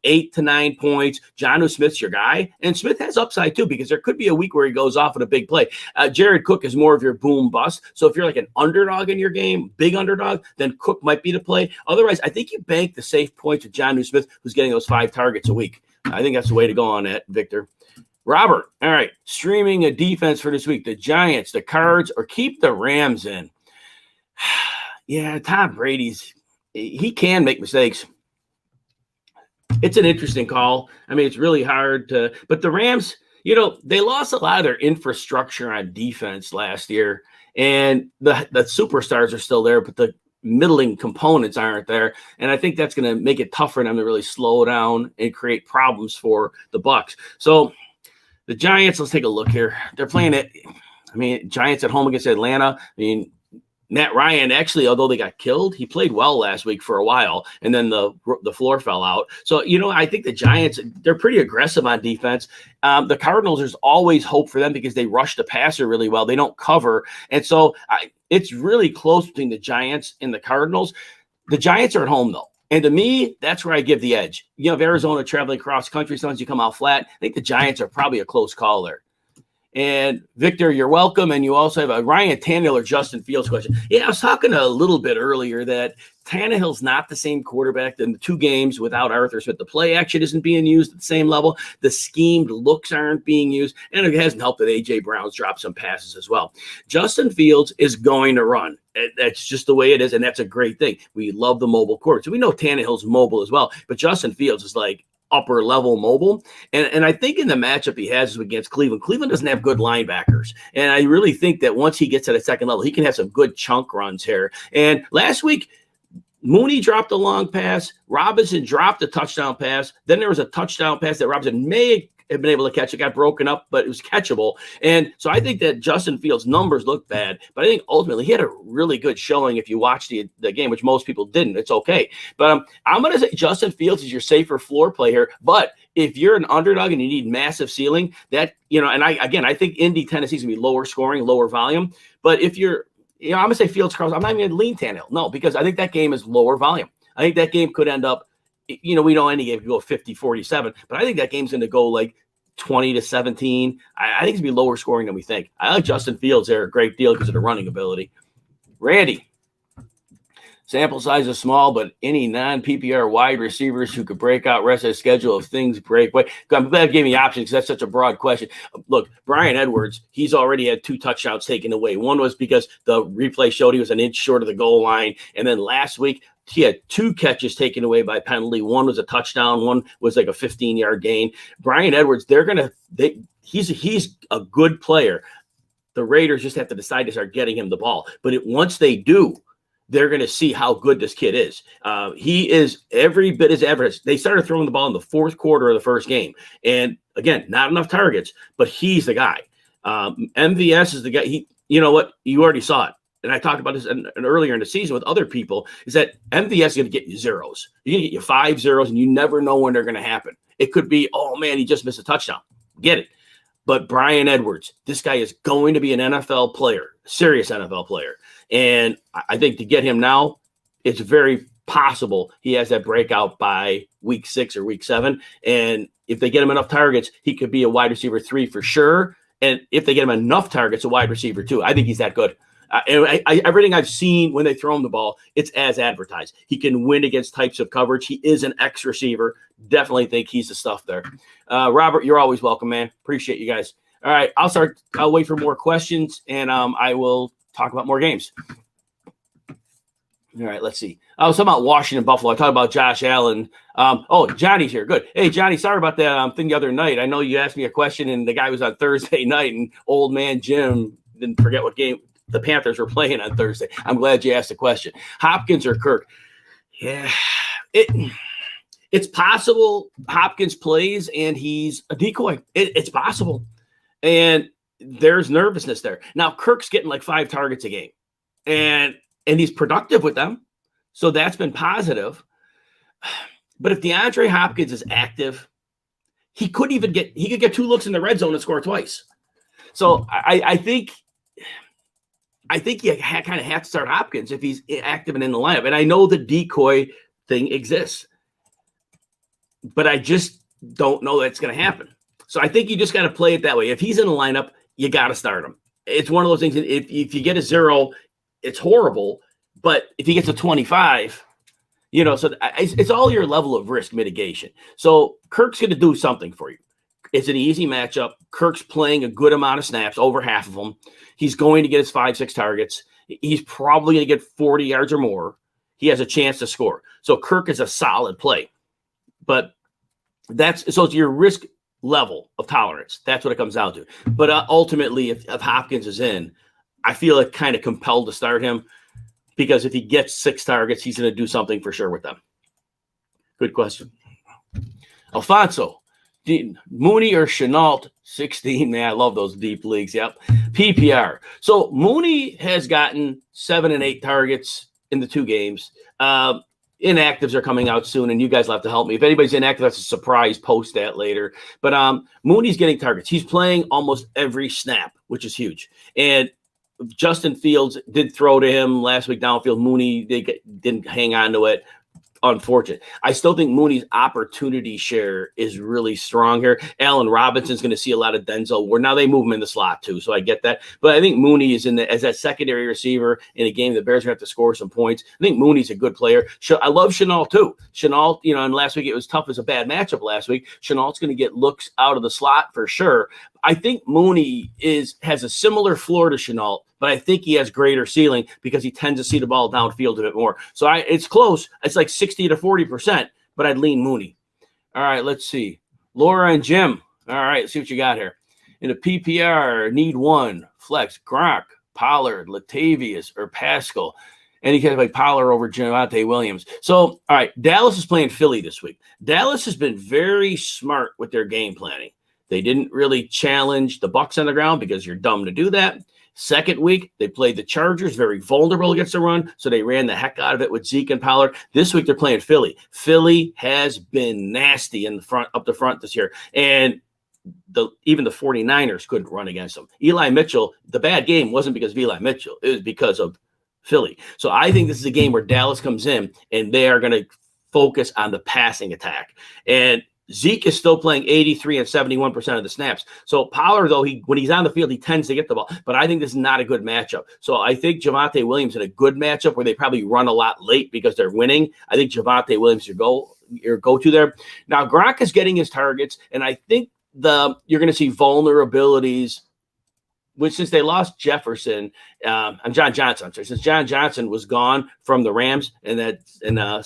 8 to 9 points. Jonnu Smith's your guy. And Smith has upside too, because there could be a week where he goes off in a big play. Jared Cook is more of your boom bust. So if you're like an underdog in your game, big underdog, then Cook might be the play. Otherwise, I think you bank the safe points with Jonnu Smith, who's getting those 5 targets a week. I think that's the way to go on that, Victor. Robert, all right, streaming a defense for this week. The Giants, the Cards, or keep the Rams in. Yeah, Tom Brady's, he can make mistakes. It's an interesting call. I mean, it's really hard to – but the Rams, they lost a lot of their infrastructure on defense last year, and the superstars are still there, but the middling components aren't there, and I think that's going to make it tough for them to really slow down and create problems for the Bucs. So the Giants, let's take a look here. They're playing it – I mean, Giants at home against Atlanta. I mean, Matt Ryan, actually, although they got killed, he played well last week for a while, and then the floor fell out. So, I think the Giants, they're pretty aggressive on defense. The Cardinals, there's always hope for them because they rush the passer really well. They don't cover. And so it's really close between the Giants and the Cardinals. The Giants are at home, though. And to me, that's where I give the edge. If Arizona traveling across country, sometimes you come out flat. I think the Giants are probably a close call there. And Victor, you're welcome. And you also have a Ryan Tannehill or Justin Fields question. Yeah, I was talking a little bit earlier that Tannehill's not the same quarterback in the 2 games without Arthur Smith. The play action isn't being used at the same level. The schemed looks aren't being used. And it hasn't helped that A.J. Brown's dropped some passes as well. Justin Fields is going to run. That's just the way it is, and that's a great thing. We love the mobile quarterback. So we know Tannehill's mobile as well, but Justin Fields is like upper level mobile. And I think in the matchup he has against Cleveland doesn't have good linebackers. And I really think that once he gets to the second level, he can have some good chunk runs here. And last week, Mooney dropped a long pass. Robinson dropped a touchdown pass. Then there was a touchdown pass that Robinson may have been able to catch. It got broken up, but it was catchable. And so I think that Justin Fields' numbers look bad, but I think ultimately he had a really good showing if you watch the game, which most people didn't. It's okay. But I'm going to say Justin Fields is your safer floor play here. But if you're an underdog and you need massive ceiling, that, and I think Indy, Tennessee's going to be lower scoring, lower volume. But if you're, I'm going to say Fields, Carlos, I'm not even going to lean Tannehill. No, because I think that game is lower volume. I think that game could end up, we know any game could go 50-47, but I think that game's going to go like 20-17. I think it's going to be lower scoring than we think. I like Justin Fields there a great deal because of the running ability. Randy, sample size is small, but any non-PPR wide receivers who could break out rest of the schedule if things break. I'm glad you gave me options because that's such a broad question. Look, Bryan Edwards, he's already had 2 touchdowns taken away. One was because the replay showed he was an inch short of the goal line. And then last week, he had 2 catches taken away by penalty. One was a touchdown. One was like a 15-yard gain. Bryan Edwards, he's a good player. The Raiders just have to decide to start getting him the ball. But once they do, they're going to see how good this kid is. He is every bit as average. They started throwing the ball in the 4th quarter of the first game. And again, not enough targets, but he's the guy. MVS is the guy. You know what? You already saw it. And I talked about this earlier in the season with other people, is that MVS is going to get you zeros. You're going to get you 5 zeros, and you never know when they're going to happen. It could be, oh, man, he just missed a touchdown. Get it. But Bryan Edwards, this guy is going to be an NFL player, serious NFL player. And I think to get him now, it's very possible he has that breakout by week 6 or week 7. And if they get him enough targets, he could be a wide receiver 3 for sure. And if they get him enough targets, a wide receiver 2. I think he's that good. Everything I've seen when they throw him the ball, it's as advertised. He can win against types of coverage. He is an X receiver. Definitely think he's the stuff there. Robert, you're always welcome, man. Appreciate you guys. All right, I'll wait for more questions, and I will talk about more games. All right, let's see. I was talking about Washington, Buffalo. I talked about Josh Allen. Johnny's here. Good. Hey, Johnny, sorry about that thing the other night. I know you asked me a question, and the guy was on Thursday night, and old man Jim didn't forget what game the Panthers were playing on Thursday. I'm glad you asked the question. Hopkins or Kirk? Yeah, it's possible Hopkins plays and he's a decoy. It's possible. And there's nervousness there. Now, Kirk's getting like 5 targets a game. And he's productive with them. So that's been positive. But if DeAndre Hopkins is active, he could get 2 looks in the red zone and score twice. So I think you kind of have to start Hopkins if he's active and in the lineup. And I know the decoy thing exists, but I just don't know that's going to happen. So I think you just got to play it that way. If he's in the lineup, you got to start him. It's one of those things. If you get a 0, it's horrible. But if he gets a 25, so it's all your level of risk mitigation. So Kirk's going to do something for you. It's an easy matchup. Kirk's playing a good amount of snaps, over half of them. He's going to get his 5-6 targets. He's probably going to get 40 yards or more. He has a chance to score. So Kirk is a solid play. But it's your risk level of tolerance. That's what it comes down to. But ultimately, if Hopkins is in, I feel like kind of compelled to start him because if he gets 6 targets, he's going to do something for sure with them. Good question. Alfonso. Mooney or Chenault, 16. Man, I love those deep leagues. Yep. PPR. So Mooney has gotten 7 and 8 targets in the 2 games. Inactives are coming out soon, and you guys will have to help me. If anybody's inactive, that's a surprise. Post that later. But Mooney's getting targets. He's playing almost every snap, which is huge. And Justin Fields did throw to him last week downfield. Mooney, they didn't hang on to it. Unfortunate. I still think Mooney's opportunity share is really strong here. Allen Robinson's going to see a lot of Denzel, where now they move him in the slot too, so I get that. But I think Mooney is as that secondary receiver in a game the Bears are going to have to score some points. I think Mooney's a good player. I love Chenault too. Chenault, and last week it was tough as a bad matchup last week. Chenault's going to get looks out of the slot for sure. I think Mooney has a similar floor to Chenault, but I think he has greater ceiling because he tends to see the ball downfield a bit more. So it's close. It's like 60 to 40%, but I'd lean Mooney. All right, let's see. Laura and Jim. All right, let's see what you got here. In the PPR, need one. Flex, Gronk, Pollard, Latavius, or Pascal. And he can like Pollard over Devonte Williams. So, all right, Dallas is playing Philly this week. Dallas has been very smart with their game planning. They didn't really challenge the Bucs on the ground because you're dumb to do that. Second week, they played the Chargers, very vulnerable against the run, so they ran the heck out of it with Zeke and Pollard. This week, they're playing Philly. Philly has been nasty up the front this year, and even the 49ers couldn't run against them. Eli Mitchell, the bad game wasn't because of Eli Mitchell. It was because of Philly. So I think this is a game where Dallas comes in, and they are going to focus on the passing attack. And Zeke is still playing 83 and 71% of the snaps. So Pollard, though, when he's on the field, he tends to get the ball. But I think this is not a good matchup. So I think Devonte Williams in a good matchup where they probably run a lot late because they're winning. I think Devonte Williams your go-to there. Now, Gronk is getting his targets, and I think you're going to see vulnerabilities since they lost Jefferson and John Johnson. Since John Johnson was gone from the Rams in that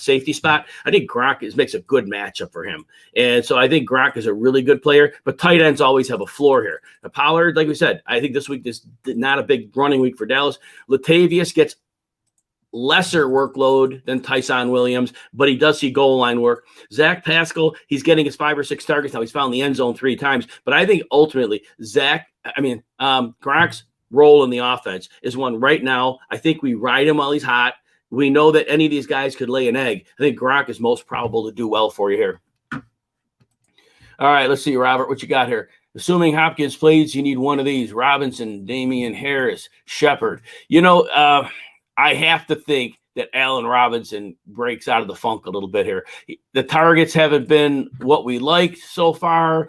safety spot, I think Gronk makes a good matchup for him. And so I think Gronk is a really good player, but tight ends always have a floor here. Now, Pollard, like we said, I think this week is not a big running week for Dallas. Latavius gets lesser workload than Tyson Williams, but he does see goal line work. Zach Pascal, he's getting his 5 or 6 targets now. He's found the end zone 3 times, but I think ultimately Gronk's role in the offense is one right now. I think we ride him while he's hot. We know that any of these guys could lay an egg. I think Gronk is most probable to do well for you here. All right, let's see, Robert, what you got here. Assuming Hopkins plays, you need one of these: Robinson, Damian Harris, Shepard. I have to think that Allen Robinson breaks out of the funk a little bit here. The targets haven't been what we liked so far.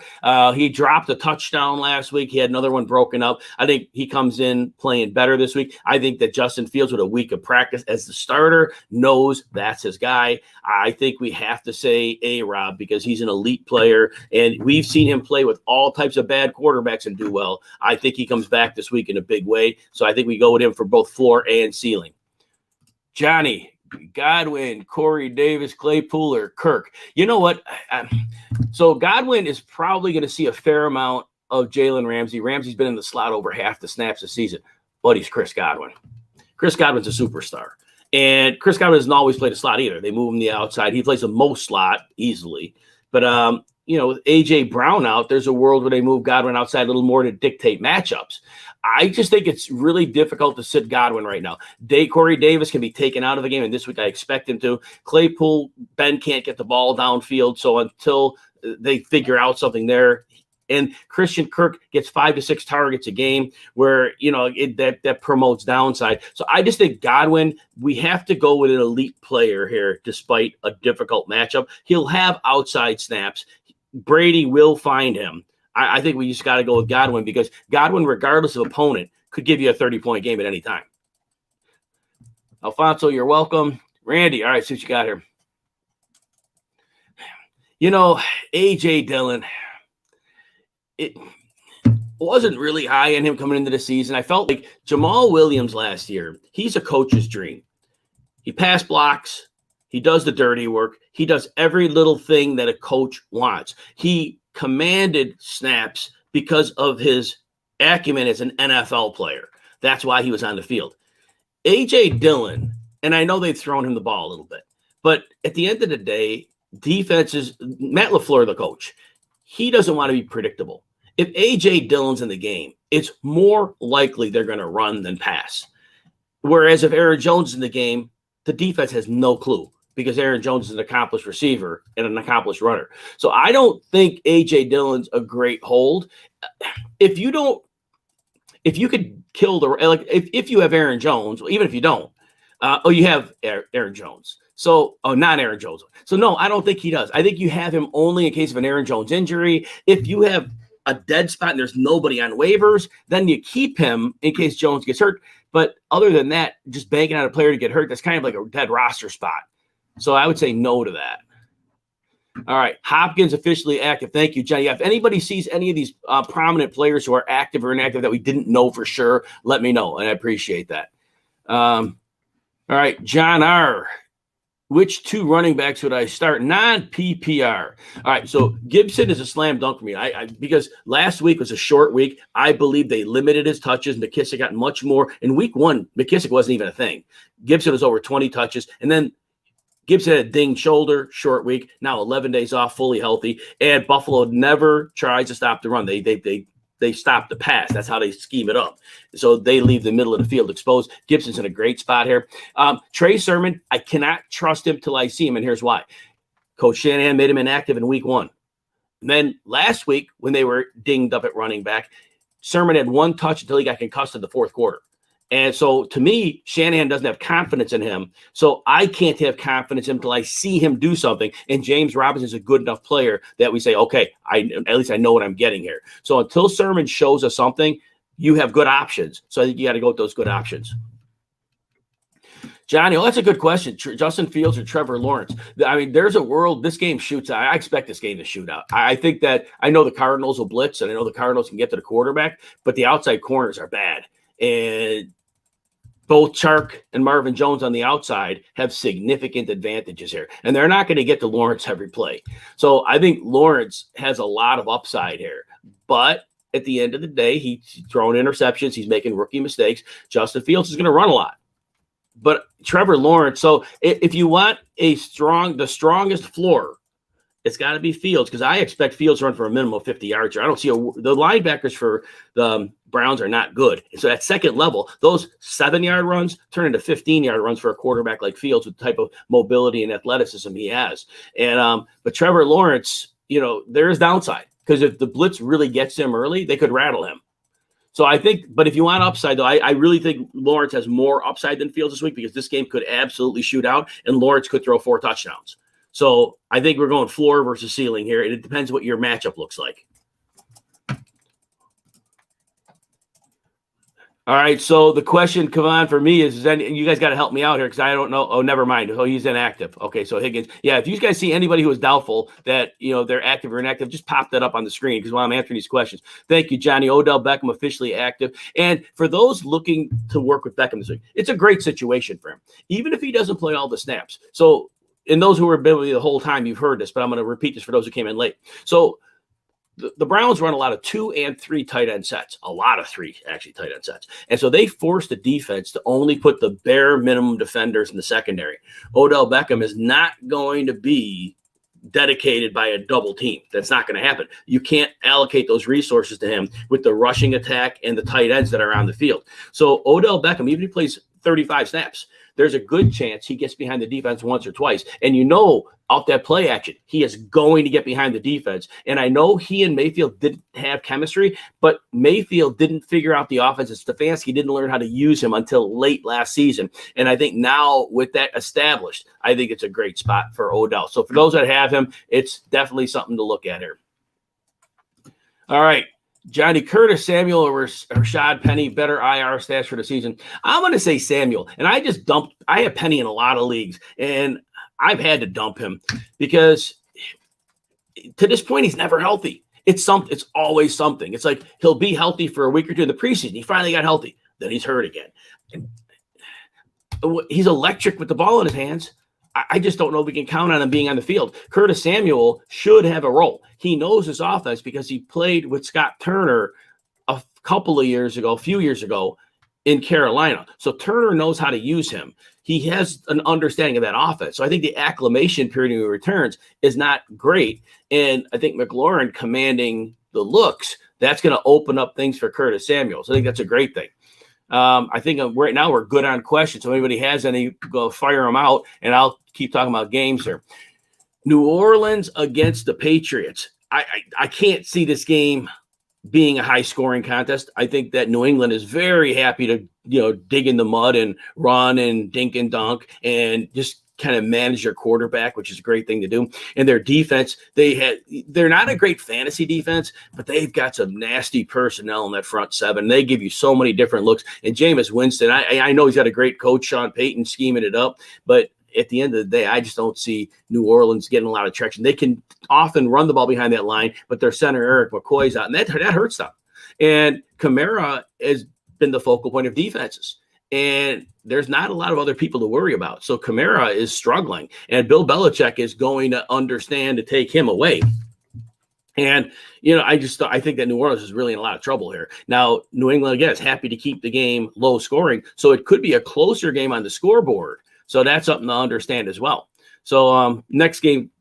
He dropped a touchdown last week. He had another one broken up. I think he comes in playing better this week. I think that Justin Fields, with a week of practice as the starter, knows that's his guy. I think we have to say A-Rob because he's an elite player, and we've seen him play with all types of bad quarterbacks and do well. I think he comes back this week in a big way, so I think we go with him for both floor and ceiling. Johnny, Godwin, Corey Davis, Claypool, or Kirk. You know what? So Godwin is probably going to see a fair amount of Jalen Ramsey. Ramsey's been in the slot over half the snaps this season, but he's Chris Godwin. Chris Godwin's a superstar. And Chris Godwin doesn't always play the slot either. They move him to the outside. He plays the most slot easily. But, with A.J. Brown out, there's a world where they move Godwin outside a little more to dictate matchups. I just think it's really difficult to sit Godwin right now. Corey Davis can be taken out of the game, and this week I expect him to. Claypool, Ben can't get the ball downfield, so until they figure out something there. And Christian Kirk gets 5 to 6 targets a game where, that promotes downside. So I just think Godwin, we have to go with an elite player here despite a difficult matchup. He'll have outside snaps. Brady will find him. I think we just got to go with Godwin because Godwin, regardless of opponent, could give you a 30-point game at any time. Alfonso, you're welcome. Randy, all right, see what you got here. A.J. Dillon, it wasn't really high in him coming into the season. I felt like Jamal Williams last year, he's a coach's dream. He pass blocks. He does the dirty work. He does every little thing that a coach wants. He commanded snaps because of his acumen as an NFL player. That's why he was on the field. A.J. Dillon, and I know they've thrown him the ball a little bit, but at the end of the day, defenses, Matt LaFleur, the coach, he doesn't want to be predictable. If A.J. Dillon's in the game, it's more likely they're going to run than pass. Whereas if Aaron Jones is in the game, the defense has no clue because Aaron Jones is an accomplished receiver and an accomplished runner. So I don't think A.J. Dillon's a great hold. If you could kill if you have Aaron Jones, even if you don't, you have Aaron Jones. So, not Aaron Jones. So, no, I don't think he does. I think you have him only in case of an Aaron Jones injury. If you have a dead spot and there's nobody on waivers, then you keep him in case Jones gets hurt. But other than that, just banking on a player to get hurt, that's kind of like a dead roster spot. So I would say no to that. All right. Hopkins officially active. Thank you, Johnny. If anybody sees any of these prominent players who are active or inactive that we didn't know for sure, let me know. And I appreciate that. All right. John R. Which two running backs would I start? Non-PPR. All right, so Gibson is a slam dunk for me. Because last week was a short week. I believe they limited his touches. McKissick got much more. In week one, McKissick wasn't even a thing. Gibson was over 20 touches. And then Gibson had a dinged shoulder, short week. Now 11 days off, fully healthy. And Buffalo never tries to stop the run. They stop the pass. That's how they scheme it up. So they leave the middle of the field exposed. Gibson's in a great spot here. Trey Sermon, I cannot trust him till I see him, and here's why. Coach Shanahan made him inactive in week one. And then last week, when they were dinged up at running back, Sermon had one touch until he got concussed in the fourth quarter. And so, to me, Shanahan doesn't have confidence in him. So I can't have confidence in him until I see him do something. And James Robinson is a good enough player that we say, okay, at least I know what I'm getting here. So until Sermon shows us something, you have good options. So I think you got to go with those good options. Johnny, that's a good question. Justin Fields or Trevor Lawrence? I mean, there's a world. This game shoots out. I expect this game to shoot out. I think that I know the Cardinals will blitz, and I know the Cardinals can get to the quarterback, but the outside corners are bad. And both Chark and Marvin Jones on the outside have significant advantages here. And they're not going to get to Lawrence every play. So I think Lawrence has a lot of upside here. But at the end of the day, he's throwing interceptions. He's making rookie mistakes. Justin Fields is going to run a lot. But Trevor Lawrence, so if you want the strongest floor, it's got to be Fields, because I expect Fields to run for a minimum of 50 yards here. I don't see the linebackers for the Browns are not good. And so at second level, those 7-yard runs turn into 15-yard runs for a quarterback like Fields with the type of mobility and athleticism he has. And but Trevor Lawrence, there is downside, because if the blitz really gets him early, they could rattle him. So I think, but if you want upside, though, I really think Lawrence has more upside than Fields this week, because this game could absolutely shoot out, and Lawrence could throw 4 touchdowns. So I think we're going floor versus ceiling here, and it depends what your matchup looks like. All right, so the question, come on, for me is you guys got to help me out here, because I don't know. Oh, never mind. Oh, he's inactive. Okay, so Higgins. Yeah, if you guys see anybody who is doubtful that, they're active or inactive, just pop that up on the screen, because while I'm answering these questions. Thank you, Johnny. Odell Beckham officially active. And for those looking to work with Beckham this week, it's a great situation for him, even if he doesn't play all the snaps. So, and those who have been with you the whole time, you've heard this, but I'm going to repeat this for those who came in late. So the Browns run a lot of 2 and 3 tight end sets, a lot of 3 actually tight end sets. And so they force the defense to only put the bare minimum defenders in the secondary. Odell Beckham is not going to be dedicated by a double team. That's not going to happen. You can't allocate those resources to him with the rushing attack and the tight ends that are on the field. So Odell Beckham, even if he plays 35 snaps, there's a good chance he gets behind the defense once or twice. And off that play action, he is going to get behind the defense. And I know he and Mayfield didn't have chemistry, but Mayfield didn't figure out the offense, and Stefanski didn't learn how to use him until late last season. And I think now with that established, I think it's a great spot for Odell. So for those that have him, it's definitely something to look at here. All right. Johnny, Curtis Samuel or Rashad Penny, better IR stats for the season? I'm going to say Samuel. And I have Penny in a lot of leagues, and I've had to dump him because to this point, he's never healthy. It's always something. It's like he'll be healthy for a week or two in the preseason. He finally got healthy. Then he's hurt again. And he's electric with the ball in his hands. I just don't know if we can count on him being on the field. Curtis Samuel should have a role. He knows his offense because he played with Scott Turner a few years ago, in Carolina. So Turner knows how to use him. He has an understanding of that offense. So I think the acclimation period when he returns is not great. And I think McLaurin commanding the looks, that's going to open up things for Curtis Samuels. I think that's a great thing. I think right now we're good on questions. So if anybody has any, go fire them out, and I'll keep talking about games here. New Orleans against the Patriots. I can't see this game being a high-scoring contest. I think that New England is very happy to, dig in the mud and run and dink and dunk and just kind of manage their quarterback, which is a great thing to do. And their defense, they're not a great fantasy defense, but they've got some nasty personnel in that front seven. They give you so many different looks. And Jameis Winston, I know he's got a great coach, Sean Payton, scheming it up, but at the end of the day, I just don't see New Orleans getting a lot of traction. They can often run the ball behind that line, but their center, Eric McCoy's out, and that hurts them. And Kamara has been the focal point of defenses. And there's not a lot of other people to worry about. So Kamara is struggling, and Bill Belichick is going to understand to take him away. And, I think that New Orleans is really in a lot of trouble here. Now, New England, again, is happy to keep the game low scoring. So it could be a closer game on the scoreboard. So that's something to understand as well. So next game,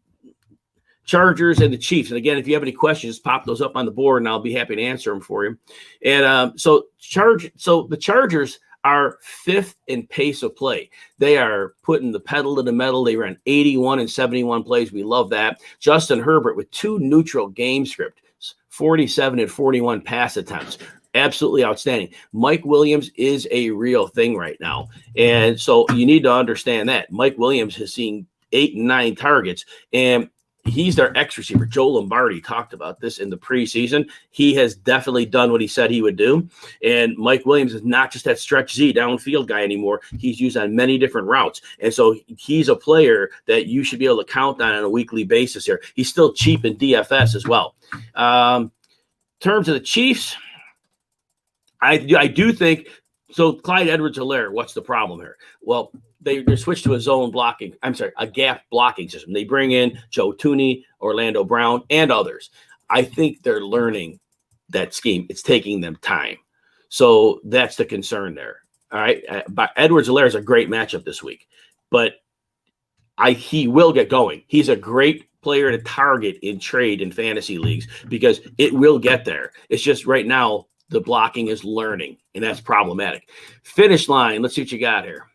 Chargers and the Chiefs. And again, if you have any questions, pop those up on the board, and I'll be happy to answer them for you. And so the Chargers are fifth in pace of play. They are putting the pedal to the metal. They ran 81 and 71 plays. We love that. Justin Herbert with 2 neutral game scripts, 47 and 41 pass attempts. Absolutely outstanding. Mike Williams is a real thing right now. And so you need to understand that. Mike Williams has seen 8 and 9 targets, and he's their X receiver. Joe Lombardi talked about this in the preseason. He has definitely done what he said he would do. And Mike Williams is not just that stretch Z downfield guy anymore. He's used on many different routes. And so he's a player that you should be able to count on a weekly basis here. He's still cheap in DFS as well. In terms of the Chiefs, I do think so. Clyde Edwards-Helaire, what's the problem here? Well, they switched to a gap blocking system. They bring in Joe Tooney, Orlando Brown, and others. I think they're learning that scheme. It's taking them time. So that's the concern there. All right. But Edwards-Helaire is a great matchup this week, but he will get going. He's a great player to target in trade and fantasy leagues because it will get there. It's just right now, the blocking is learning, and that's problematic. Finish line. Let's see what you got here.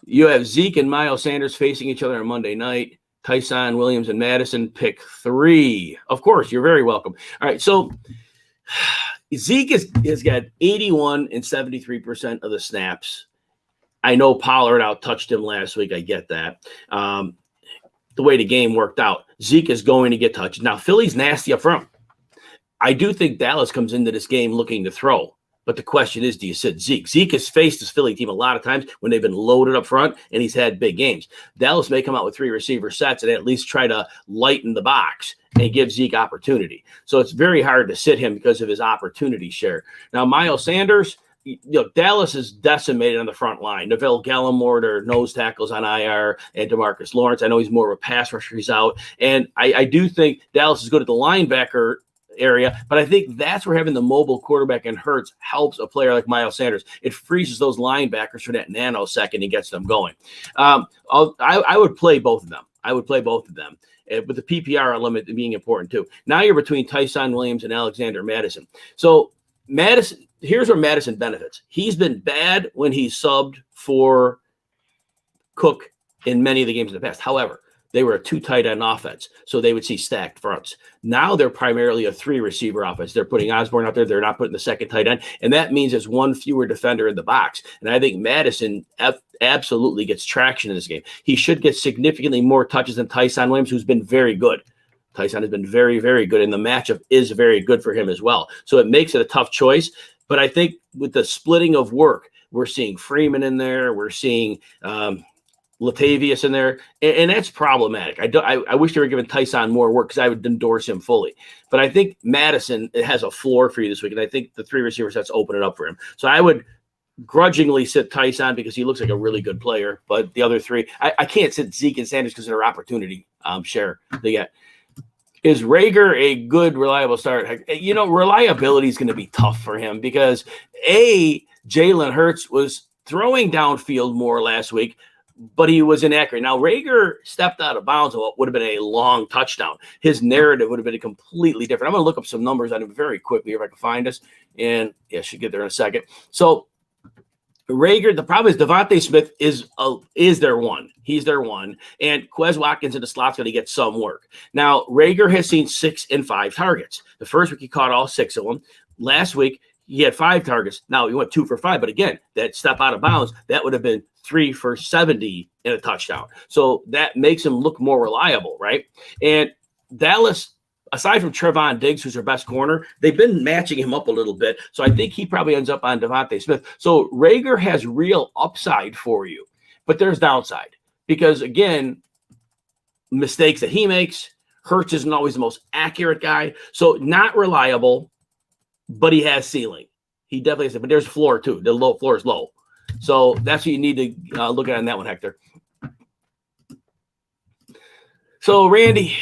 You have Zeke and Milo Sanders facing each other on Monday night. Tyson Williams and Madison, pick 3. Of course, you're very welcome. All right, so Zeke has got 81 and 73% of the snaps. I know Pollard out-touched him last week. I get that. The way the game worked out, Zeke is going to get touched. Now, Philly's nasty up front. I do think Dallas comes into this game looking to throw. But the question is, do you sit Zeke? Zeke has faced this Philly team a lot of times when they've been loaded up front, and he's had big games. Dallas may come out with 3 receiver sets and at least try to lighten the box and give Zeke opportunity. So it's very hard to sit him because of his opportunity share. Now, Miles Sanders, Dallas is decimated on the front line. Neville Gallimore, their nose tackles on IR, and DeMarcus Lawrence. I know he's more of a pass rusher. He's out. And I do think Dallas is good at the linebacker area, but I think that's where having the mobile quarterback in Hurts helps a player like Miles Sanders. It freezes those linebackers for that nanosecond and gets them going. I would play both of them. With the PPR element being important too. Now you're between Tyson Williams and Alexander Madison. So Madison, here's where Madison benefits. He's been bad when he's subbed for Cook in many of the games in the past. However, they were a 2 tight end offense, so they would see stacked fronts. Now they're primarily a 3 receiver offense. They're putting Osborne out there. They're not putting the second tight end, and that means there's 1 fewer defender in the box. And I think Madison absolutely gets traction in this game. He should get significantly more touches than Tyson Williams, who's been very good. Tyson has been very, very good, and the matchup is very good for him as well. So it makes it a tough choice, but I think with the splitting of work, we're seeing Freeman in there. We're seeing Latavius in there, and that's problematic. I wish they were giving Tyson more work because I would endorse him fully. But I think Madison has a floor for you this week, and I think the 3 receiver sets open it up for him. So I would grudgingly sit Tyson because he looks like a really good player, but the other 3, I can't sit Zeke and Sanders because of their opportunity share they get. Is Rager a good, reliable start? Reliability is going to be tough for him because, A, Jalen Hurts was throwing downfield more last week, but he was inaccurate. Now, Reagor stepped out of bounds on what would have been a long touchdown. His narrative would have been completely different. I'm going to look up some numbers on him very quickly if I can find us. And yeah, should get there in a second. So Reagor, the problem is Devonte Smith is their one. He's their one. And Quez Watkins in the slot's going to get some work. Now, Reagor has seen 6 and 5 targets. The first week he caught all 6 of them. Last week, he had 5 targets. Now he went 2 for 5. But again, that step out of bounds, that would have been 3 for 70 in a touchdown. So that makes him look more reliable, right? And Dallas, aside from Trevon Diggs, who's their best corner, they've been matching him up a little bit. So I think he probably ends up on Devonte Smith. So Reagor has real upside for you, but there's downside because, again, mistakes that he makes. Hurts isn't always the most accurate guy. So not reliable, but he has ceiling. He definitely has it, but there's floor too. The low floor is low. So that's what you need to look at on that one, Hector. So, Randy,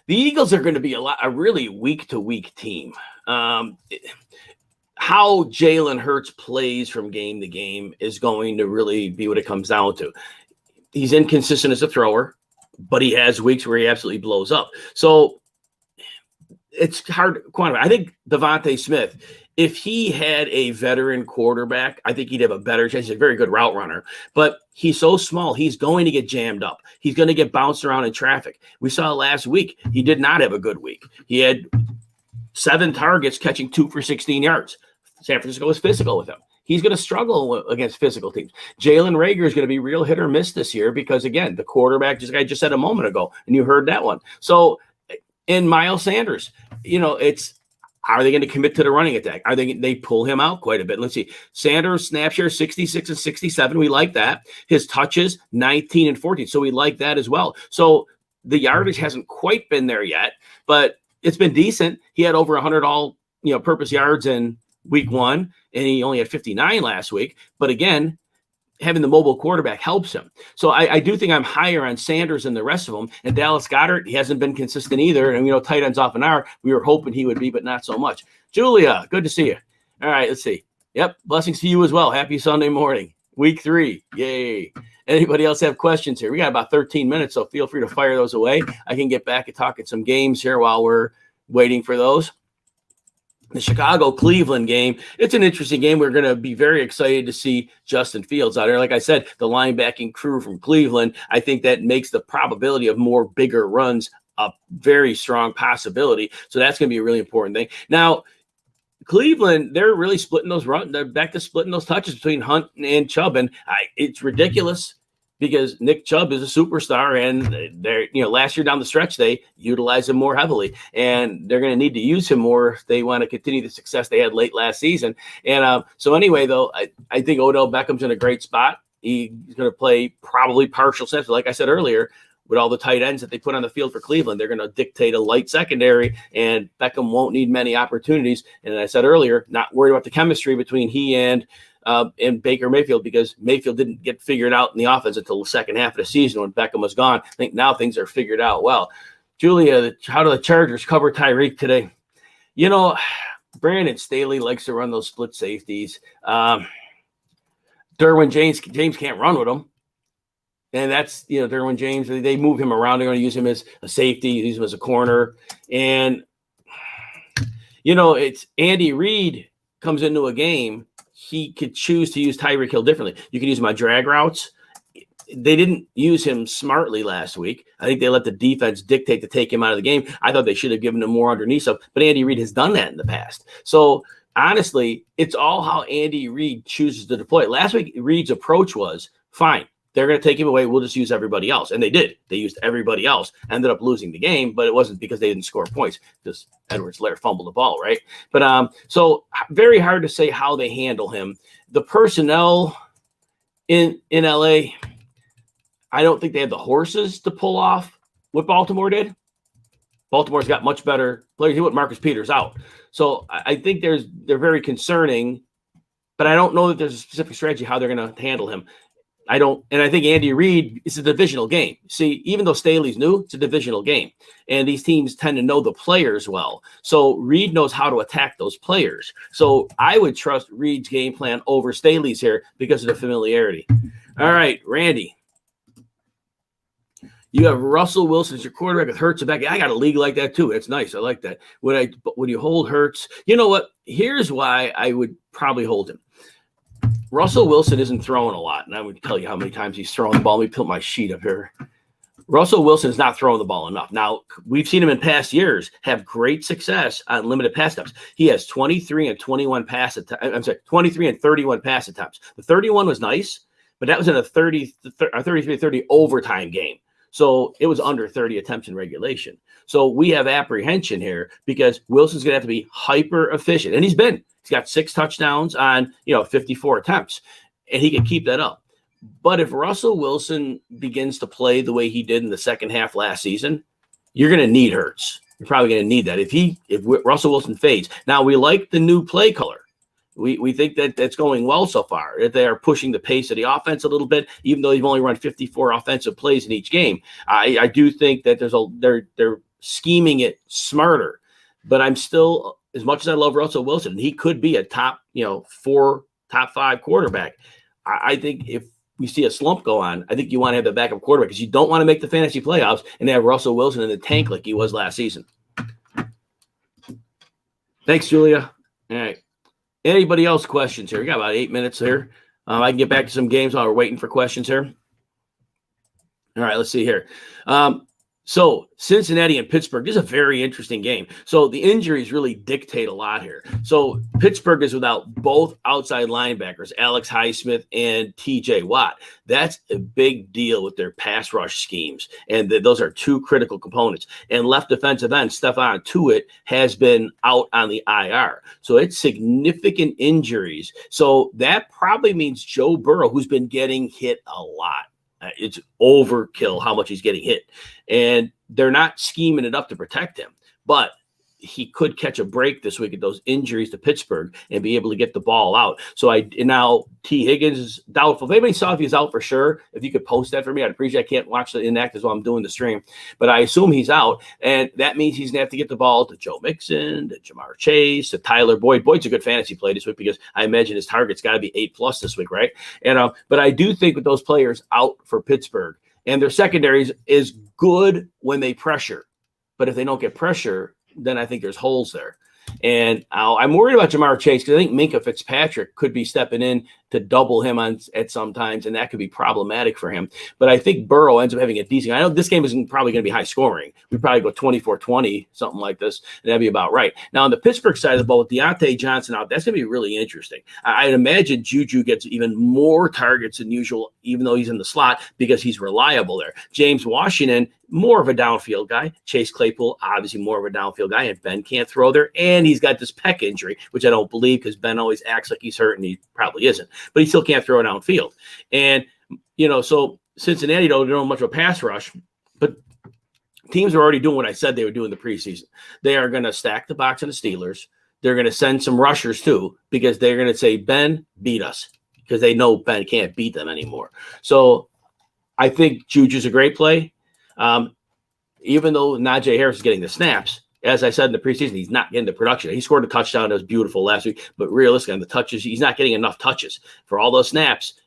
the Eagles are going to be a really week-to-week team. How Jalen Hurts plays from game to game is going to really be what it comes down to. He's inconsistent as a thrower, but he has weeks where he absolutely blows up. So it's hard to quantify. I think Devonte Smith, if he had a veteran quarterback, I think he'd have a better chance. He's a very good route runner, but he's so small. He's going to get jammed up. He's going to get bounced around in traffic. We saw last week. He did not have a good week. He had 7 targets catching 2 for 16 yards. San Francisco was physical with him. He's going to struggle against physical teams. Jalen Reagor is going to be real hit or miss this year because, again, the quarterback, just like I just said a moment ago, and you heard that one. So, in Miles Sanders, are they going to commit to the running attack? Are they pull him out quite a bit? Let's see. Sanders snap share 66 and 67. We like that. His touches 19 and 14. So we like that as well. So the yardage hasn't quite been there yet, but it's been decent. He had over 100 all-purpose yards in week 1, and he only had 59 last week. But again, having the mobile quarterback helps him. So I do think I'm higher on Sanders than the rest of them. And Dallas Goedert, he hasn't been consistent either. And, tight ends off an hour. We were hoping he would be, but not so much. Julia, good to see you. All right, let's see. Yep, blessings to you as well. Happy Sunday morning. Week 3. Yay. Anybody else have questions here? We got about 13 minutes, so feel free to fire those away. I can get back and talk at some games here while we're waiting for those. The Chicago-Cleveland game, it's an interesting game. We're going to be very excited to see Justin Fields out there. Like I said, the linebacking crew from Cleveland, I think that makes the probability of more bigger runs a very strong possibility. So that's going to be a really important thing. Now, Cleveland, they're really splitting those runs. They're back to splitting those touches between Hunt and Chubb. And it's ridiculous because Nick Chubb is a superstar, and they're, last year down the stretch, they utilized him more heavily, and they're going to need to use him more if they want to continue the success they had late last season. And so anyway, though, I think Odell Beckham's in a great spot. He's going to play probably partial snaps. Like I said earlier, with all the tight ends that they put on the field for Cleveland, they're going to dictate a light secondary, and Beckham won't need many opportunities. And I said earlier, not worried about the chemistry between he and Baker Mayfield, because Mayfield didn't get figured out in the offense until the second half of the season when Beckham was gone. I think now things are figured out well. Julia, how do the Chargers cover Tyreek today? Brandon Staley likes to run those split safeties. Derwin James can't run with them. And that's, Derwin James, they move him around. They're going to use him as a safety, use him as a corner. And, it's Andy Reid comes into a game, he could choose to use Tyreek Hill differently. You can use him on drag routes. They didn't use him smartly last week. I think they let the defense dictate to take him out of the game. I thought they should have given him more underneath stuff, but Andy Reid has done that in the past. So honestly, it's all how Andy Reid chooses to deploy it. Last week, Reid's approach was, fine, they're going to take him away. We'll just use everybody else. And they did. They used everybody else. Ended up losing the game, but it wasn't because they didn't score points. Just Edwards-Helaire fumbled the ball, right? But so very hard to say how they handle him. The personnel in LA, I don't think they have the horses to pull off what Baltimore did. Baltimore's got much better players. He put Marcus Peters out. So I think they're very concerning, but I don't know that there's a specific strategy how they're going to handle him. I think Andy Reid, it's a divisional game. See, even though Staley's new, it's a divisional game. And these teams tend to know the players well. So Reid knows how to attack those players. So I would trust Reid's game plan over Staley's here because of the familiarity. All right, Randy. You have Russell Wilson as your quarterback with Hurts back. I got a league like that too. It's nice. I like that. When you hold Hurts, you know what? Here's why I would probably hold him. Russell Wilson isn't throwing a lot, and I would tell you how many times he's throwing the ball. Let me put my sheet up here. Russell Wilson is not throwing the ball enough. Now, we've seen him in past years have great success on limited pass attempts. He has 23 and 21 pass attempts. I'm sorry, 23 and 31 pass attempts. The 31 was nice, but that was in a 33-30 overtime game. So it was under 30 attempts in regulation. So we have apprehension here because Wilson's going to have to be hyper efficient. And he's got 6 touchdowns on, 54 attempts, and he can keep that up. But if Russell Wilson begins to play the way he did in the second half last season, you're going to need Hurts. You're probably going to need that. If Russell Wilson fades. Now, we like the new play color. We think that that's going well so far. That they are pushing the pace of the offense a little bit, even though they've only run 54 offensive plays in each game. I do think that they're scheming it smarter. But I'm still, as much as I love Russell Wilson, he could be a top 4, top 5 quarterback. I think if we see a slump go on, I think you want to have the backup quarterback because you don't want to make the fantasy playoffs and have Russell Wilson in the tank like he was last season. Thanks, Julia. All right. Anybody else questions here? We got about 8 minutes here. I can get back to some games while we're waiting for questions here. All right, let's see here. So Cincinnati and Pittsburgh, this is a very interesting game. So the injuries really dictate a lot here. So Pittsburgh is without both outside linebackers, Alex Highsmith and TJ Watt. That's a big deal with their pass rush schemes. And those are 2 critical components. And left defensive end, Stephon Tuitt, has been out on the IR. So it's significant injuries. So that probably means Joe Burrow, who's been getting hit a lot. It's overkill how much he's getting hit. And they're not scheming it up to protect him. But he could catch a break this week at those injuries to Pittsburgh and be able to get the ball out. So now T. Higgins is doubtful. If anybody saw if he's out for sure, if you could post that for me, I'd appreciate it. I can't watch the inactives while I'm doing the stream. But I assume he's out. And that means he's going to have to get the ball to Joe Mixon, to Jamar Chase, to Tyler Boyd. Boyd's a good fantasy play this week because I imagine his target's got to be 8+ this week, right? And but I do think with those players out for Pittsburgh, and their secondaries is good when they pressure. But if they don't get pressure, then I think there's holes there. And I'm worried about Jamar Chase because I think Minkah Fitzpatrick could be stepping in to double him at some times, and that could be problematic for him. But I think Burrow ends up having a decent – I know this game isn't probably going to be high scoring. We probably go 24-20, something like this, and that'd be about right. Now, on the Pittsburgh side of the ball, with Deontay Johnson out, that's going to be really interesting. I'd imagine Juju gets even more targets than usual, even though he's in the slot, because he's reliable there. James Washington, more of a downfield guy. Chase Claypool, obviously more of a downfield guy, and Ben can't throw there. And he's got this pec injury, which I don't believe because Ben always acts like he's hurt, and he probably isn't. But he still can't throw it downfield. And, so Cincinnati don't know much of a pass rush, but teams are already doing what I said they would do in the preseason. They are going to stack the box on the Steelers. They're going to send some rushers too, because they're going to say, Ben, beat us, because they know Ben can't beat them anymore. So I think Juju's a great play. Even though Najee Harris is getting the snaps, as I said in the preseason, he's not getting the production. He scored a touchdown that was beautiful last week, but realistically on the touches, he's not getting enough touches. For all those snaps,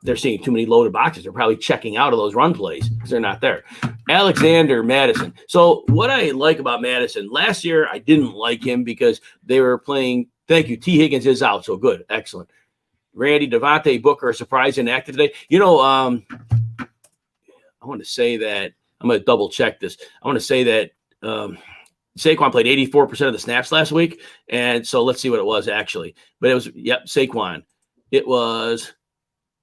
they're seeing too many loaded boxes. They're probably checking out of those run plays because they're not there. Alexander Madison. So what I like about Madison, last year I didn't like him because they were playing – thank you, T. Higgins is out, so good, excellent. Randy, Devonte, Booker are surprised and active today. I want to say that – I'm going to double check this. I want to say that Saquon played 84% of the snaps last week. And so let's see what it was actually. But it was, Saquon. It was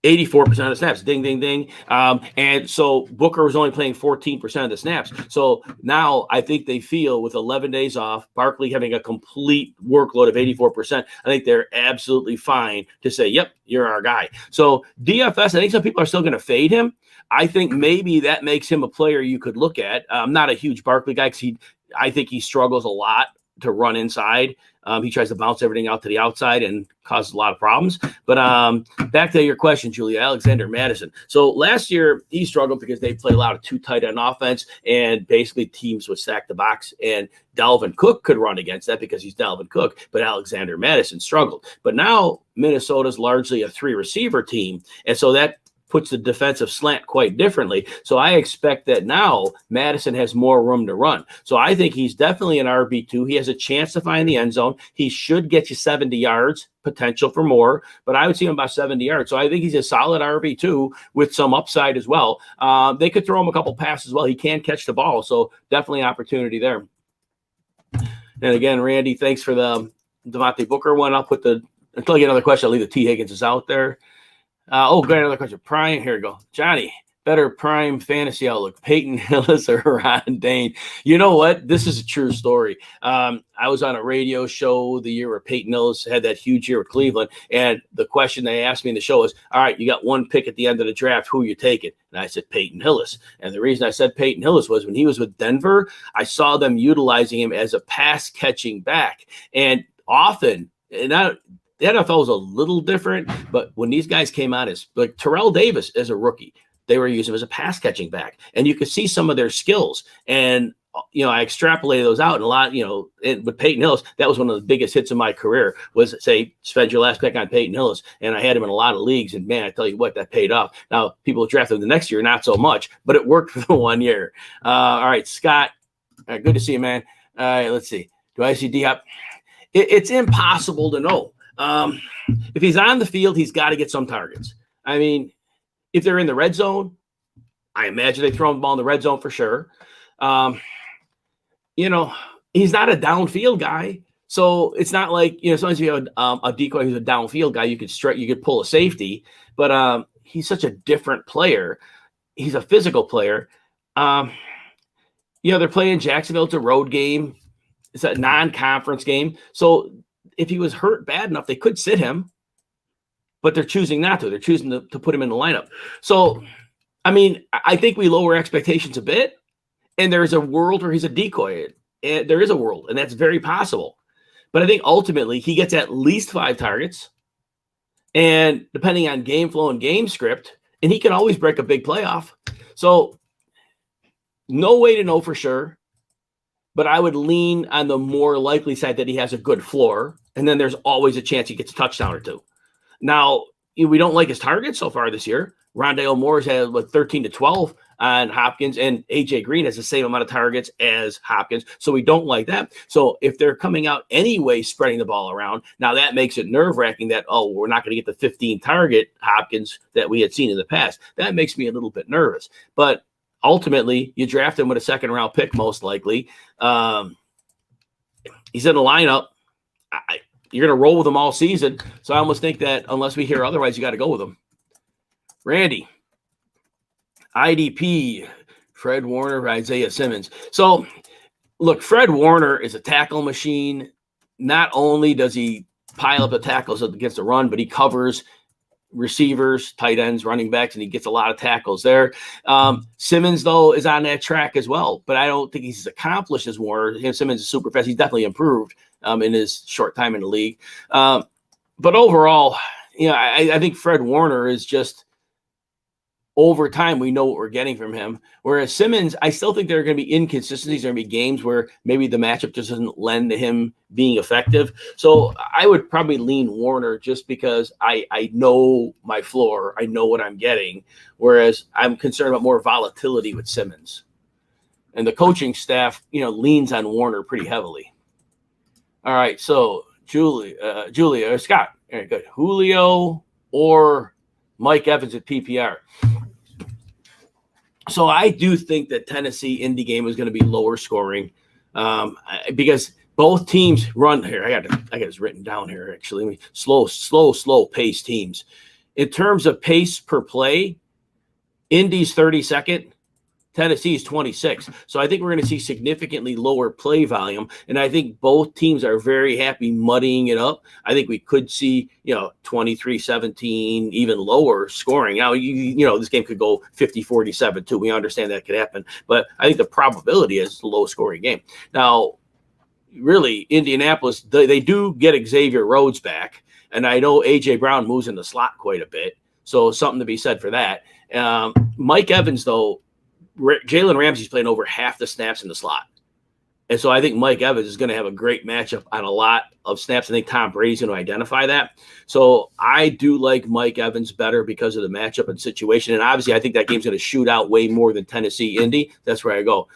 84% of the snaps. Ding, ding, ding. And so Booker was only playing 14% of the snaps. So now I think they feel with 11 days off, Barkley having a complete workload of 84%, I think they're absolutely fine to say, yep, you're our guy. So DFS, I think some people are still going to fade him. I think maybe that makes him a player you could look at. I'm not a huge Barkley guy because I think he struggles a lot to run inside. He tries to bounce everything out to the outside and causes a lot of problems. But back to your question, Julia, Alexander Madison. So last year he struggled because they played a lot of two tight end offense, and basically teams would stack the box, and Dalvin Cook could run against that because he's Dalvin Cook, but Alexander Madison struggled. But now Minnesota's largely a 3-receiver team, and so that puts the defensive slant quite differently. So I expect that now Madison has more room to run. So I think he's definitely an RB2. He has a chance to find the end zone. He should get you 70 yards, potential for more, but I would see him about 70 yards. So I think he's a solid RB2 with some upside as well. They could throw him a couple passes as well. He can catch the ball, so definitely an opportunity there. And again, Randy, thanks for the Devonte Booker one. Until I get another question, I'll leave the T. Higgins is out there. Got another question. Prime, here we go. Johnny, better prime fantasy outlook, Peyton Hillis or Ron Dane? You know what? This is a true story. I was on a radio show the year where Peyton Hillis had that huge year with Cleveland, and the question they asked me in the show was, all right, you got one pick at the end of the draft. Who are you taking? And I said Peyton Hillis. And the reason I said Peyton Hillis was when he was with Denver, I saw them utilizing him as a pass-catching back. And often, the NFL was a little different, but when these guys came out as like Terrell Davis as a rookie, they were using him as a pass catching back, and you could see some of their skills. And I extrapolated those out, and a lot, with Peyton Hillis, that was one of the biggest hits of my career. Was say spend your last pick on Peyton Hillis, and I had him in a lot of leagues, and man, I tell you what, that paid off. Now people drafted him the next year, not so much, but it worked for the 1 year. All right, Scott, good to see you, man. All right, let's see. Do I see D-Hop? It's impossible to know. If he's on the field, he's got to get some targets. I mean, if they're in the red zone, I imagine they throw him the ball in the red zone for sure. He's not a downfield guy. So it's not like, sometimes you have a decoy who's a downfield guy, you could pull a safety, but he's such a different player. He's a physical player. They're playing Jacksonville. It's a road game. It's a non-conference game. So if he was hurt bad enough, they could sit him, but they're choosing not to. They're choosing to put him in the lineup. So, I think we lower expectations a bit, and there's a world where he's a decoy. And there is a world, and that's very possible. But I think ultimately he gets at least 5 targets, and depending on game flow and game script, and he can always break a big playoff. So no way to know for sure, but I would lean on the more likely side that he has a good floor, and then there's always a chance he gets a touchdown or two. Now, we don't like his targets so far this year. Rondale Moore's had 13 to 12 on Hopkins, and A.J. Green has the same amount of targets as Hopkins, so we don't like that. So if they're coming out anyway spreading the ball around, now that makes it nerve-wracking that, we're not going to get the 15-target Hopkins that we had seen in the past. That makes me a little bit nervous. But ultimately, you draft him with a second-round pick, most likely. He's in the lineup. You're going to roll with him all season. So I almost think that unless we hear otherwise, you got to go with him. Randy, IDP, Fred Warner, Isaiah Simmons. So, look, Fred Warner is a tackle machine. Not only does he pile up the tackles against the run, but he covers receivers, tight ends, running backs, and he gets a lot of tackles there. Simmons, though, is on that track as well, but I don't think he's as accomplished as Warner. Simmons is super fast. He's definitely improved in his short time in the league. But overall, I think Fred Warner is just, over time, we know what we're getting from him. Whereas Simmons, I still think there are going to be inconsistencies. There are going to be games where maybe the matchup just doesn't lend to him being effective. So I would probably lean Warner just because I know my floor. I know what I'm getting. Whereas I'm concerned about more volatility with Simmons. And the coaching staff, leans on Warner pretty heavily. All right, so Julia or Scott, very good. Julio or Mike Evans at PPR. So I do think that Tennessee Indy game is going to be lower scoring because both teams run here. I got this written down here actually. Slow pace teams. In terms of pace per play, Indy's 32nd, Tennessee's 26. So I think we're going to see significantly lower play volume, and I think both teams are very happy muddying it up. I think we could see 23-17, even lower scoring. Now this game could go 50-47 too. We understand that could happen, but I think the probability is a low scoring game. Now, really, Indianapolis, they do get Xavier Rhodes back. And I know A.J. Brown moves in the slot quite a bit. So something to be said for that. Mike Evans, though, Jalen Ramsey's playing over half the snaps in the slot. And so I think Mike Evans is going to have a great matchup on a lot of snaps. I think Tom Brady's going to identify that. So I do like Mike Evans better because of the matchup and situation. And obviously, I think that game's going to shoot out way more than Tennessee-Indy. That's where I go.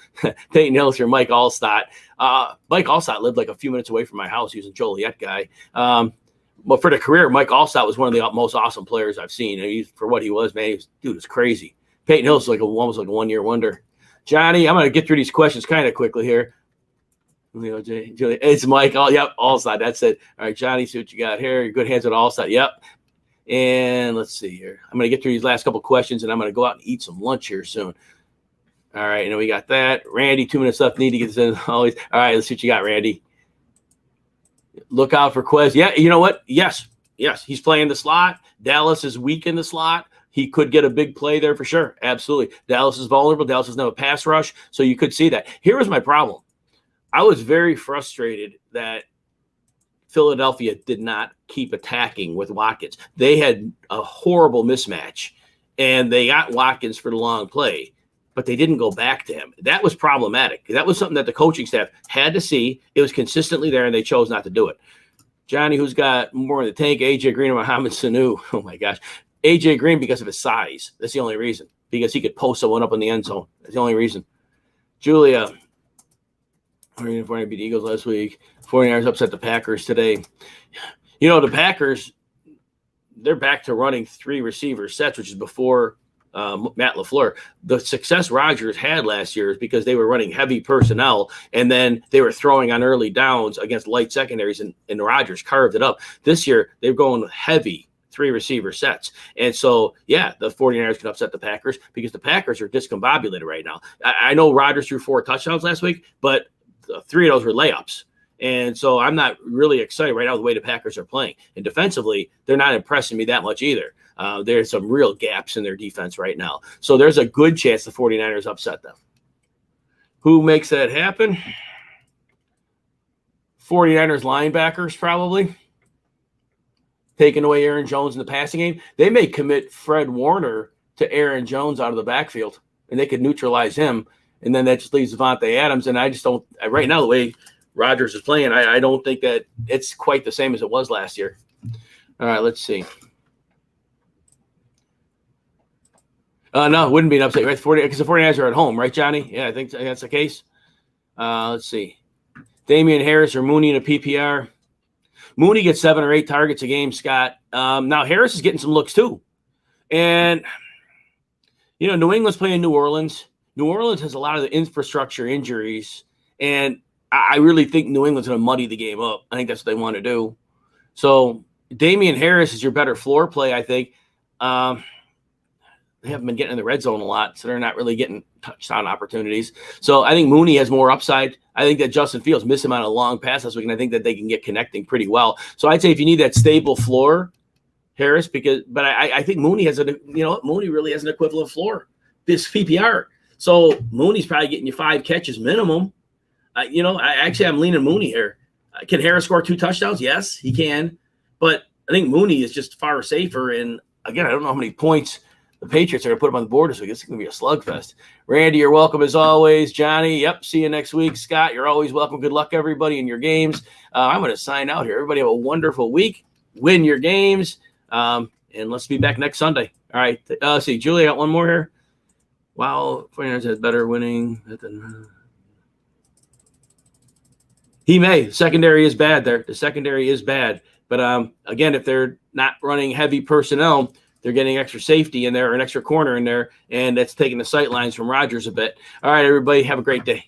Peyton Hillis or Mike Allstott. Mike Allstott lived like a few minutes away from my house. He was a Joliet guy. But for the career, Mike Allstott was one of the most awesome players I've seen. And for what he was, man, dude, it's crazy. Peyton Hillis is almost like a one-year wonder. Johnny, I'm going to get through these questions kind of quickly here. It's Mike. Oh, yep, Allstott. That's it. All right, Johnny, see what you got here. You're good hands with Allstott. Yep. And let's see here. I'm going to get through these last couple questions, and I'm going to go out and eat some lunch here soon. All right, and we got that. Randy, 2 minutes left. Need to get this in always. All right, let's see what you got, Randy. Look out for Quez. Yeah, you know what? Yes, he's playing the slot. Dallas is weak in the slot. He could get a big play there for sure. Absolutely. Dallas is vulnerable. Dallas doesn't have a pass rush, so you could see that. Here was my problem. I was very frustrated that Philadelphia did not keep attacking with Watkins. They had a horrible mismatch, and they got Watkins for the long play, but they didn't go back to him. That was problematic. That was something that the coaching staff had to see. It was consistently there, and they chose not to do it. Johnny, who's got more in the tank, A.J. Green or Mohamed Sanu? Oh, my gosh. A.J. Green because of his size. That's the only reason. Because he could post someone up in the end zone. That's the only reason. Julia. 49 beat the Eagles last week. 49ers upset the Packers today. You know, the Packers, they're back to running 3 receiver sets, which is before Matt LaFleur. The success Rodgers had last year is because they were running heavy personnel, and then they were throwing on early downs against light secondaries, and Rodgers carved it up. This year, they're going heavy 3 receiver sets. And so, yeah, the 49ers can upset the Packers because the Packers are discombobulated right now. I know Rodgers threw 4 touchdowns last week, but 3 of those were layups. And so I'm not really excited right now the way the Packers are playing. And defensively, they're not impressing me that much either. There's some real gaps in their defense right now. So there's a good chance the 49ers upset them. Who makes that happen? 49ers linebackers probably. Taking away Aaron Jones in the passing game. They may commit Fred Warner to Aaron Jones out of the backfield, and they could neutralize him. And then that just leaves Devonte Adams. And I just don't – right now, the way Rodgers is playing, I don't think that it's quite the same as it was last year. All right, let's see. No, it wouldn't be an upset, right? Because the 49ers are at home, right, Johnny? Yeah, I think that's the case. Let's see. Damian Harris or Mooney in a PPR. Mooney gets 7 or 8 targets a game, Scott. Now, Harris is getting some looks too. And, you know, New England's playing New Orleans. New Orleans has a lot of the infrastructure injuries, and I really think New England's going to muddy the game up. I think that's what they want to do. So Damian Harris is your better floor play, I think. They haven't been getting in the red zone a lot, so they're not really getting touchdown opportunities. So I think Mooney has more upside. I think that Justin Fields missed him on a long pass this week, and I think that they can get connecting pretty well. So I'd say if you need that stable floor, Harris, but I think Mooney has Mooney really has an equivalent floor. This PPR. So Mooney's probably getting you 5 catches minimum. I'm leaning Mooney here. Can Harris score 2 touchdowns? Yes, he can. But I think Mooney is just far safer. And again, I don't know how many points the Patriots are going to put him on the board this week. It's going to be a slugfest. Randy, you're welcome as always. Johnny, yep, see you next week. Scott, you're always welcome. Good luck, everybody, in your games. I'm going to sign out here. Everybody have a wonderful week. Win your games. And let's be back next Sunday. All right. See, Julie, got one more here. Wow, 49ers has better winning. He may. Secondary is bad there. The secondary is bad. But, again, if they're not running heavy personnel, they're getting extra safety in there or an extra corner in there, and that's taking the sight lines from Rodgers a bit. All right, everybody, have a great day.